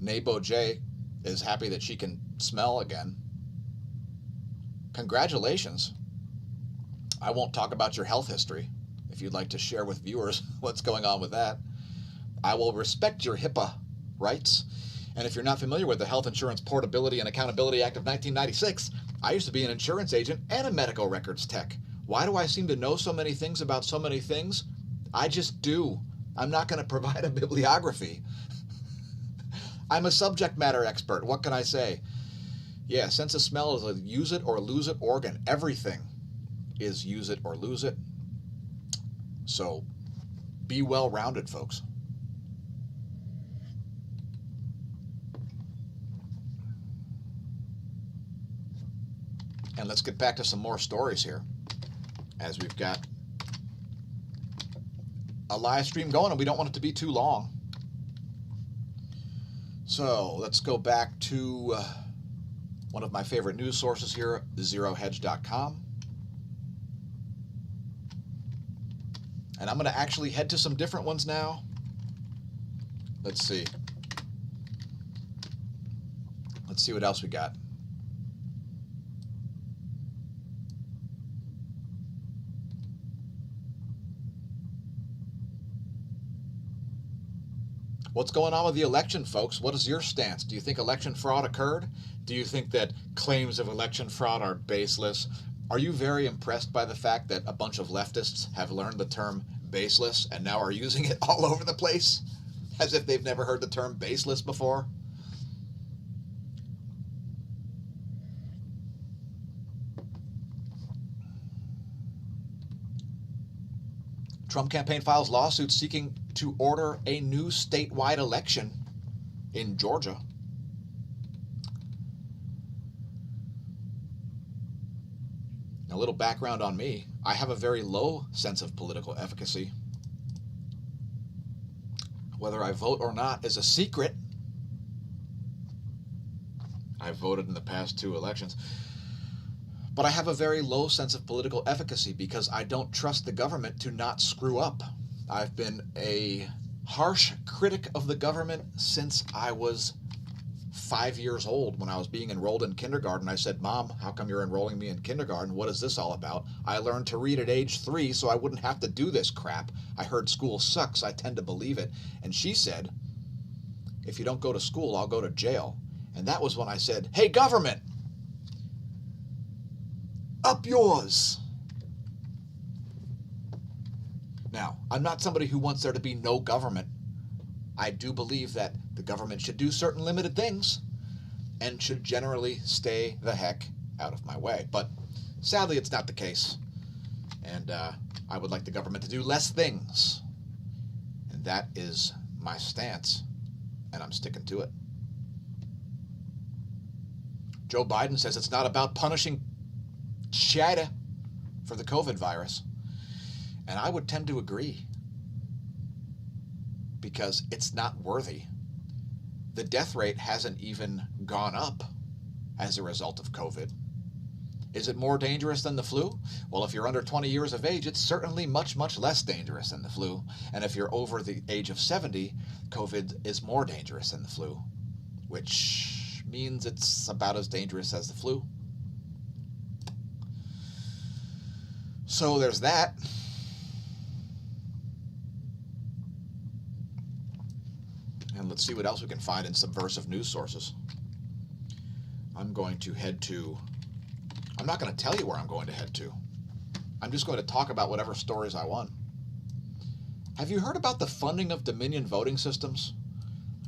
Nabo J is happy that she can smell again. Congratulations. I won't talk about your health history. If you'd like to share with viewers what's going on with that. I will respect your HIPAA rights. And if you're not familiar with the Health Insurance Portability and Accountability Act of 1996, I used to be an insurance agent and a medical records tech. Why do I seem to know so many things about so many things? I just do. I'm not going to provide a bibliography. I'm a subject matter expert. What can I say? Yeah, sense of smell is a use it or lose it organ. Everything is use it or lose it. So, be well-rounded, folks. And let's get back to some more stories here, as we've got a live stream going, and we don't want it to be too long. So, let's go back to one of my favorite news sources here, zerohedge.com. And I'm going to actually head to some different ones now. Let's see. Let's see what else we got. What's going on with the election, folks? What is your stance? Do you think election fraud occurred? Do you think that claims of election fraud are baseless? Are you very impressed by the fact that a bunch of leftists have learned the term baseless and now are using it all over the place as if they've never heard the term baseless before? Trump campaign files lawsuit seeking to order a new statewide election in Georgia. A little background on me. I have a very low sense of political efficacy. Whether I vote or not is a secret. I've voted in the past 2 elections. But I have a very low sense of political efficacy because I don't trust the government to not screw up. I've been a harsh critic of the government since I was 5 years old. When I was being enrolled in kindergarten, I said, "Mom, how come you're enrolling me in kindergarten? What is this all about? I learned to read at age 3 so I wouldn't have to do this crap. I heard school sucks. I tend to believe it." And she said, "If you don't go to school, I'll go to jail." And that was when I said, "Hey, government, up yours." Now, I'm not somebody who wants there to be no government. I do believe that the government should do certain limited things and should generally stay the heck out of my way. But sadly, it's not the case. And I would like the government to do less things. And that is my stance. And I'm sticking to it. Joe Biden says it's not about punishing China for the COVID virus. And I would tend to agree, because it's not worthy. The death rate hasn't even gone up as a result of COVID. Is it more dangerous than the flu? Well, if you're under 20 years of age, it's certainly much, much less dangerous than the flu. And if you're over the age of 70, COVID is more dangerous than the flu, which means it's about as dangerous as the flu. So there's that. And let's see what else we can find in subversive news sources. I'm going to head to... I'm not going to tell you where I'm going to head to. I'm just going to talk about whatever stories I want. Have you heard about the funding of Dominion voting systems?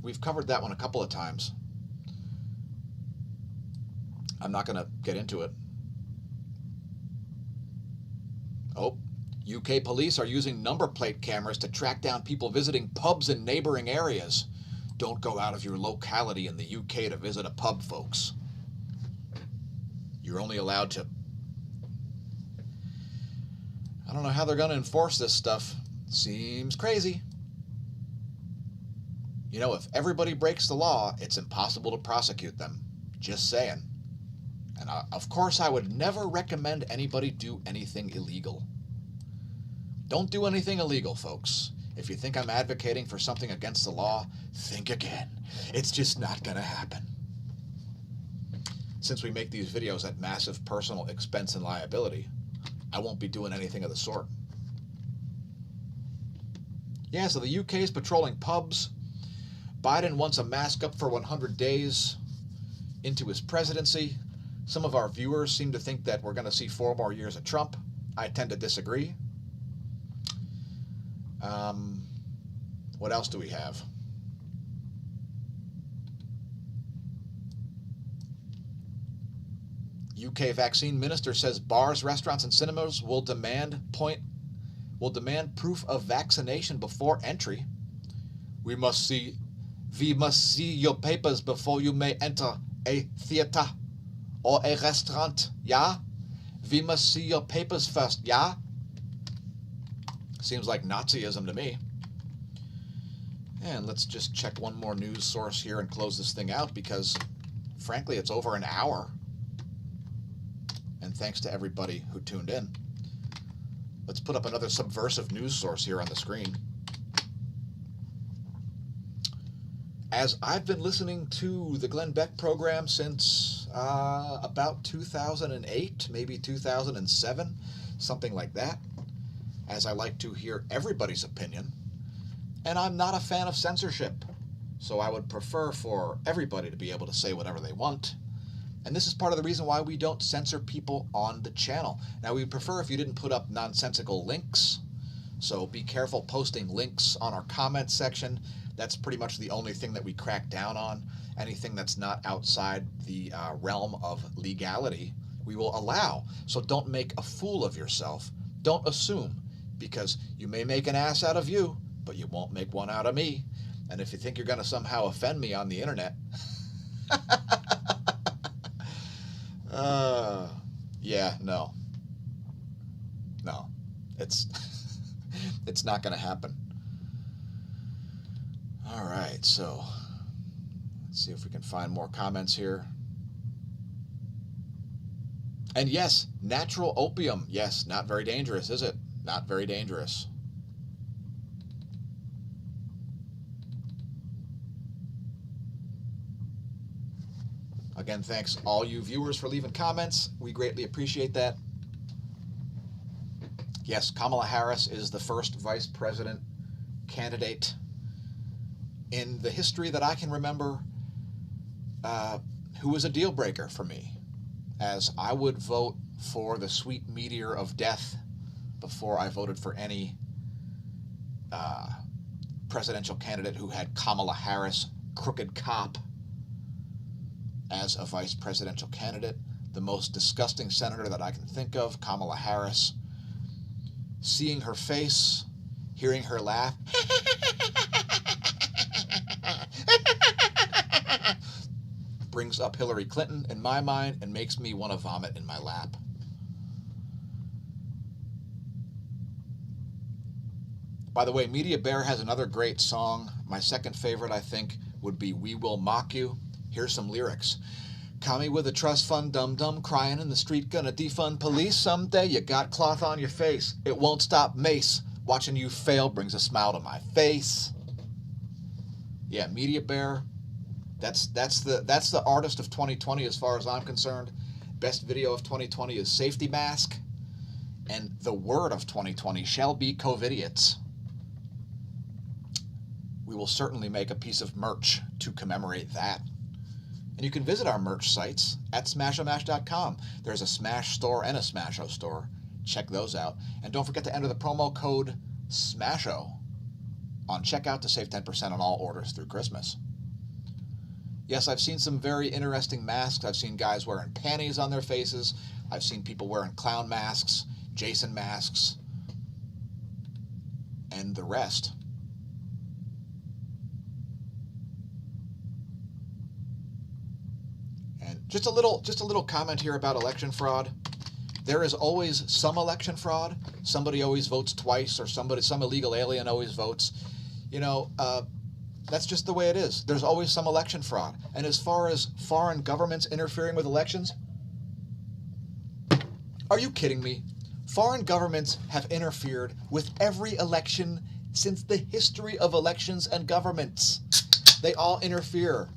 We've covered that one a couple of times. I'm not going to get into it. Oh, UK police are using number plate cameras to track down people visiting pubs in neighboring areas. Don't go out of your locality in the UK to visit a pub, folks. You're only allowed to... I don't know how they're going to enforce this stuff. Seems crazy. You know, if everybody breaks the law, it's impossible to prosecute them. Just saying. And of course, I would never recommend anybody do anything illegal. Don't do anything illegal, folks. If you think I'm advocating for something against the law, think again. It's just not going to happen. Since we make these videos at massive personal expense and liability, I won't be doing anything of the sort. Yeah, so the UK is patrolling pubs. Biden wants a mask up for 100 days into his presidency. Some of our viewers seem to think that we're going to see 4 more years of Trump. I tend to disagree. What else do we have? UK vaccine minister says bars, restaurants, and cinemas will demand proof of vaccination before entry. We must see your papers before you may enter a theater or a restaurant. Yeah? We must see your papers first. Yeah? Seems like Nazism to me. And let's just check one more news source here and close this thing out, because frankly it's over an hour. And thanks to everybody who tuned in. Let's put up another subversive news source here on the screen. As I've been listening to the Glenn Beck program since about 2008, maybe 2007, something like that, as I like to hear everybody's opinion, and I'm not a fan of censorship, so I would prefer for everybody to be able to say whatever they want. And this is part of the reason why we don't censor people on the channel. Now, we'd prefer if you didn't put up nonsensical links, so be careful posting links on our comment section. That's pretty much the only thing that we crack down on. Anything that's not outside the realm of legality, we will allow. So don't make a fool of yourself. Don't assume, because you may make an ass out of you, but you won't make one out of me. And if you think you're going to somehow offend me on the internet, yeah, no, it's it's not going to happen. All right, so let's see if we can find more comments here. And yes, natural opium. Yes, not very dangerous, is it? Not very dangerous. Again, thanks all you viewers for leaving comments. We greatly appreciate that. Yes, Kamala Harris is the first vice president candidate in the history that I can remember who was a deal breaker for me, as I would vote for the sweet meteor of death before I voted for any presidential candidate who had Kamala Harris, crooked cop, as a vice presidential candidate. The most disgusting senator that I can think of, Kamala Harris. Seeing her face, hearing her laugh, brings up Hillary Clinton in my mind and makes me want to vomit in my lap. By the way, Media Bear has another great song. My second favorite, I think, would be We Will Mock You. Here's some lyrics. Commie with a trust fund, dum-dum, crying in the street, gonna defund police someday. You got cloth on your face. It won't stop Mace. Watching you fail brings a smile to my face. Yeah, Media Bear. That's the artist of 2020 as far as I'm concerned. Best video of 2020 is Safety Mask. And the word of 2020 shall be COVIDiots. We will certainly make a piece of merch to commemorate that. And you can visit our merch sites at smashomash.com. There's a Smash store and a smAsho store. Check those out. And don't forget to enter the promo code smAsho on checkout to save 10% on all orders through Christmas. Yes, I've seen some very interesting masks. I've seen guys wearing panties on their faces. I've seen people wearing clown masks, Jason masks, and the rest. And just a little comment here about election fraud. There is always some election fraud. Somebody always votes twice, or some illegal alien always votes. You know, that's just the way it is. There's always some election fraud. And as far as foreign governments interfering with elections, are you kidding me? Foreign governments have interfered with every election since the history of elections and governments. They all interfere.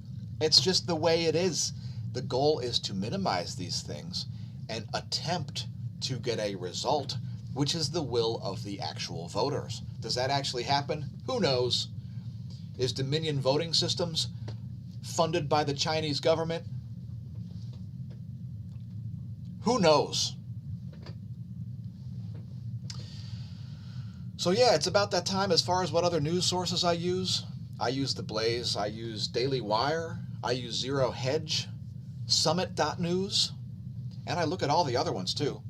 It's just the way it is. The goal is to minimize these things and attempt to get a result, which is the will of the actual voters. Does that actually happen? Who knows? Is Dominion voting systems funded by the Chinese government? Who knows? So yeah, it's about that time. As far as what other news sources I use The Blaze, I use Daily Wire, I use Zero Hedge, Summit.news, and I look at all the other ones too.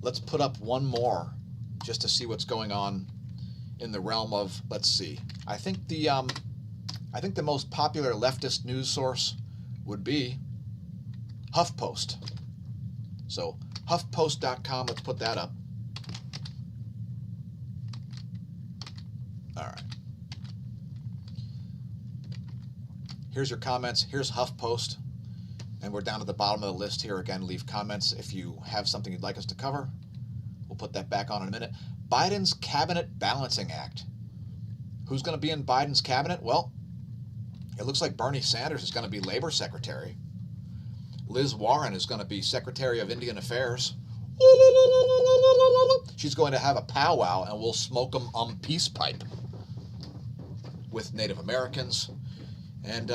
Let's put up one more just to see what's going on in the realm of, let's see. I think the most popular leftist news source would be HuffPost. So HuffPost.com, let's put that up. All right. Here's your comments. Here's HuffPost. And we're down at the bottom of the list here. Again, leave comments if you have something you'd like us to cover. We'll put that back on in a minute. Biden's Cabinet Balancing Act. Who's going to be in Biden's cabinet? Well, it looks like Bernie Sanders is going to be Labor Secretary. Liz Warren is going to be Secretary of Indian Affairs. She's going to have a powwow, and we'll smoke them on peace pipe with Native Americans. And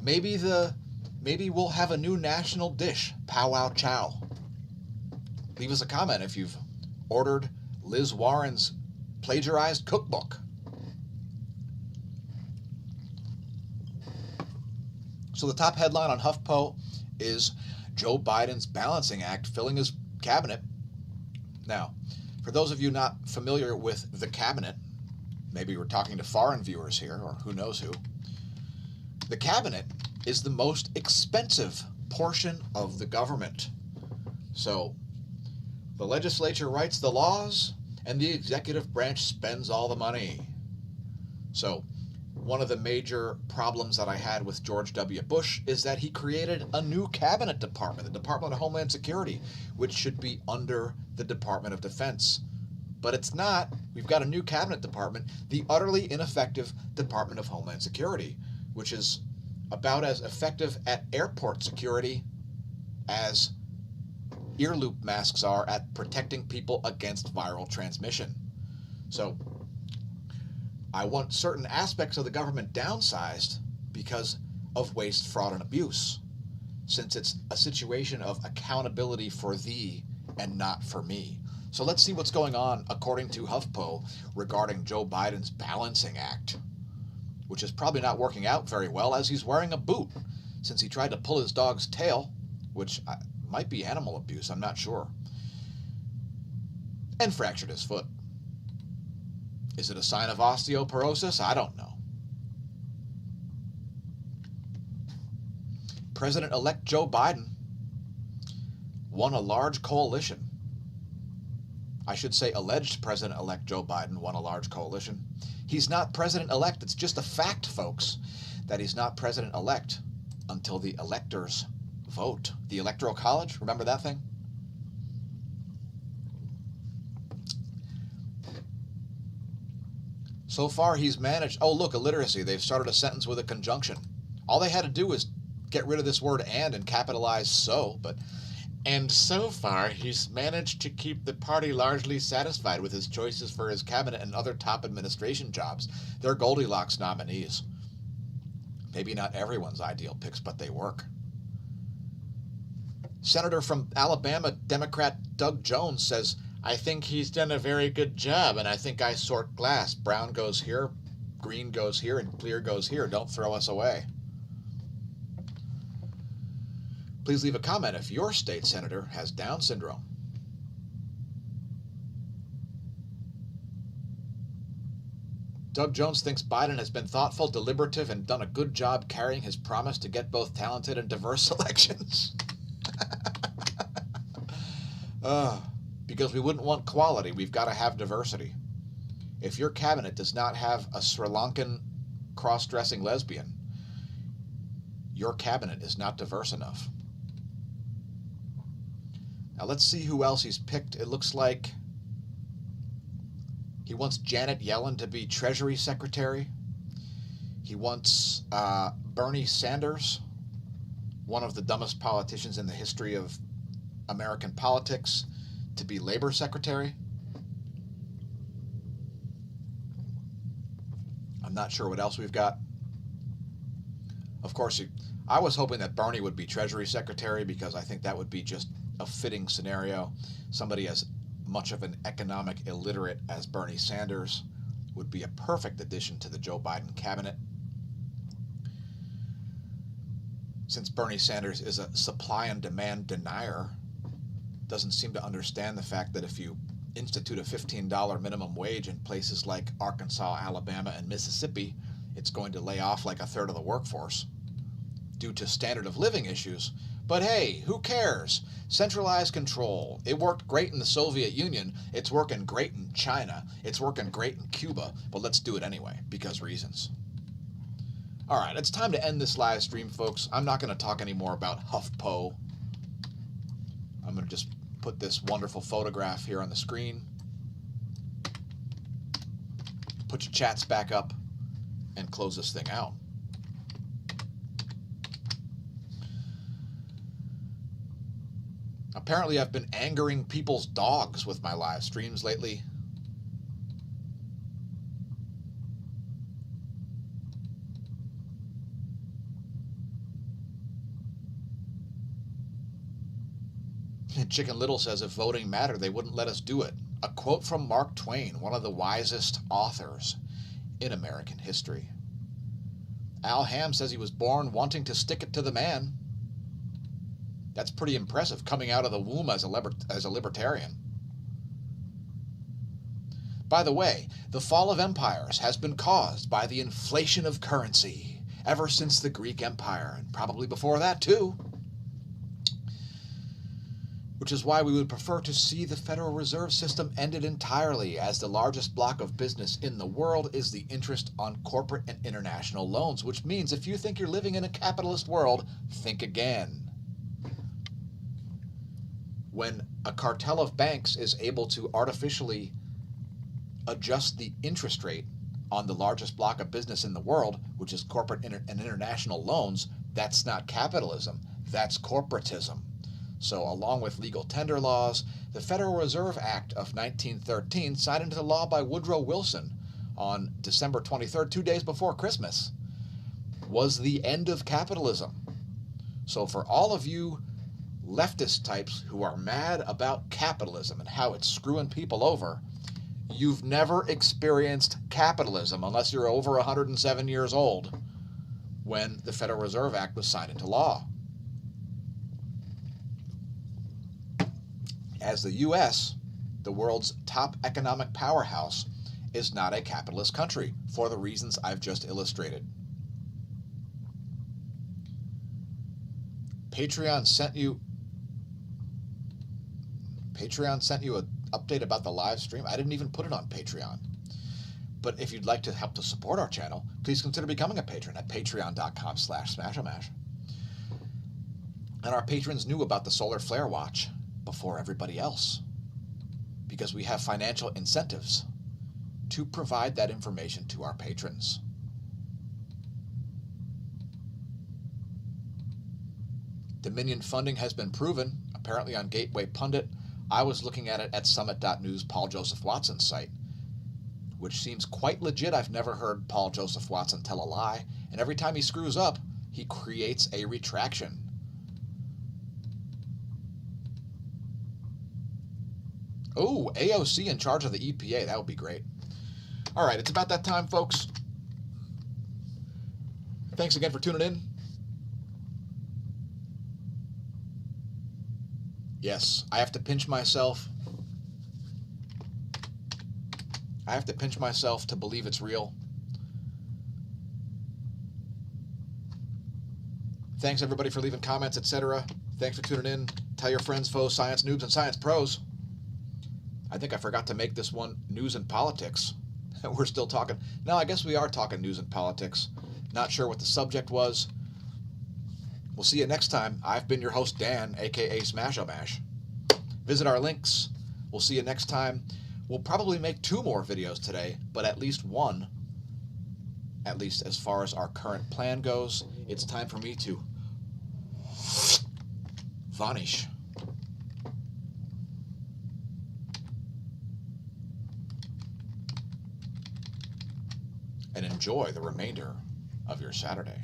maybe we'll have a new national dish, powwow chow. Leave us a comment if you've ordered Liz Warren's plagiarized cookbook. So the top headline on HuffPo is Joe Biden's Balancing Act filling his cabinet. Now, for those of you not familiar with the cabinet, maybe we're talking to foreign viewers here, or who knows who, the cabinet is the most expensive portion of the government. So the legislature writes the laws, and the executive branch spends all the money. So one of the major problems that I had with George W. Bush is that he created a new cabinet department, the Department of Homeland Security, which should be under the Department of Defense. But it's not. We've got a new cabinet department, the utterly ineffective Department of Homeland Security, which is about as effective at airport security as ear loop masks are at protecting people against viral transmission. So I want certain aspects of the government downsized because of waste, fraud, and abuse, since it's a situation of accountability for thee and not for me. So let's see what's going on, according to HuffPo, regarding Joe Biden's balancing act, which is probably not working out very well, as he's wearing a boot since he tried to pull his dog's tail, which might be animal abuse, I'm not sure, and fractured his foot. Is it a sign of osteoporosis? I don't know. President-elect Joe Biden won a large coalition. I should say alleged President-elect Joe Biden won a large coalition. He's not President-elect. It's just a fact, folks, that he's not President-elect until the electors vote. The Electoral College, remember that thing? So far, he's managed... Oh, look, illiteracy. They've started a sentence with a conjunction. All they had to do was get rid of this word and capitalize so, but... And so far, he's managed to keep the party largely satisfied with his choices for his cabinet and other top administration jobs. They're Goldilocks nominees. Maybe not everyone's ideal picks, but they work. Senator from Alabama, Democrat Doug Jones, says, I think he's done a very good job, and I think I sort glass. Brown goes here, green goes here, and clear goes here. Don't throw us away. Please leave a comment if your state senator has Down syndrome. Doug Jones thinks Biden has been thoughtful, deliberative, and done a good job carrying his promise to get both talented and diverse elections. Because we wouldn't want quality, we've got to have diversity. If your cabinet does not have a Sri Lankan cross-dressing lesbian, your cabinet is not diverse enough. Now let's see who else he's picked. It looks like he wants Janet Yellen to be Treasury Secretary. He wants Bernie Sanders, one of the dumbest politicians in the history of American politics, to be Labor Secretary. I'm not sure what else we've got. Of course, I was hoping that Bernie would be Treasury Secretary because I think that would be just a fitting scenario. Somebody as much of an economic illiterate as Bernie Sanders would be a perfect addition to the Joe Biden cabinet. Since Bernie Sanders is a supply and demand denier, doesn't seem to understand the fact that if you institute a $15 minimum wage in places like Arkansas, Alabama, and Mississippi, it's going to lay off like a third of the workforce due to standard of living issues. But hey, who cares? Centralized control. It worked great in the Soviet Union. It's working great in China. It's working great in Cuba. But let's do it anyway, because reasons. All right, it's time to end this live stream, folks. I'm not going to talk anymore about HuffPo. I'm going to just put this wonderful photograph here on the screen. Put your chats back up and close this thing out. Apparently, I've been angering people's dogs with my live streams lately. Chicken Little says, if voting mattered, they wouldn't let us do it. A quote from Mark Twain, one of the wisest authors in American history. Al Ham says he was born wanting to stick it to the man. That's pretty impressive, coming out of the womb as a libertarian. By the way, the fall of empires has been caused by the inflation of currency ever since the Greek Empire, and probably before that too. Which is why we would prefer to see the Federal Reserve System ended entirely, as the largest block of business in the world is the interest on corporate and international loans, which means if you think you're living in a capitalist world, think again. When a cartel of banks is able to artificially adjust the interest rate on the largest block of business in the world, which is corporate and international loans, that's not capitalism, that's corporatism. So along with legal tender laws, the Federal Reserve Act of 1913, signed into law by Woodrow Wilson on December 23rd, 2 days before Christmas, was the end of capitalism. So for all of you leftist types who are mad about capitalism and how it's screwing people over, you've never experienced capitalism unless you're over 107 years old when the Federal Reserve Act was signed into law. As the U.S., the world's top economic powerhouse, is not a capitalist country for the reasons I've just illustrated. Patreon sent you an update about the live stream. I didn't even put it on Patreon. But if you'd like to help to support our channel, please consider becoming a patron at patreon.com/smAshomash. And our patrons knew about the solar flare watch before everybody else, because we have financial incentives to provide that information to our patrons. Dominion funding has been proven, apparently on Gateway Pundit. I was looking at it at summit.news, Paul Joseph Watson's site, which seems quite legit. I've never heard Paul Joseph Watson tell a lie, and every time he screws up, he creates a retraction. Oh, AOC in charge of the EPA. That would be great. All right, it's about that time, folks. Thanks again for tuning in. Yes, I have to pinch myself. I have to pinch myself to believe it's real. Thanks, everybody, for leaving comments, etc. Thanks for tuning in. Tell your friends, foes, science noobs, and science pros. I think I forgot to make this one news and politics. We're still talking. No, I guess we are talking news and politics. Not sure what the subject was. We'll see you next time. I've been your host, Dan, a.k.a. smAshomash. Visit our links. We'll see you next time. We'll probably make 2 more videos today, but at least one, at least as far as our current plan goes. It's time for me to vanish. And enjoy the remainder of your Saturday.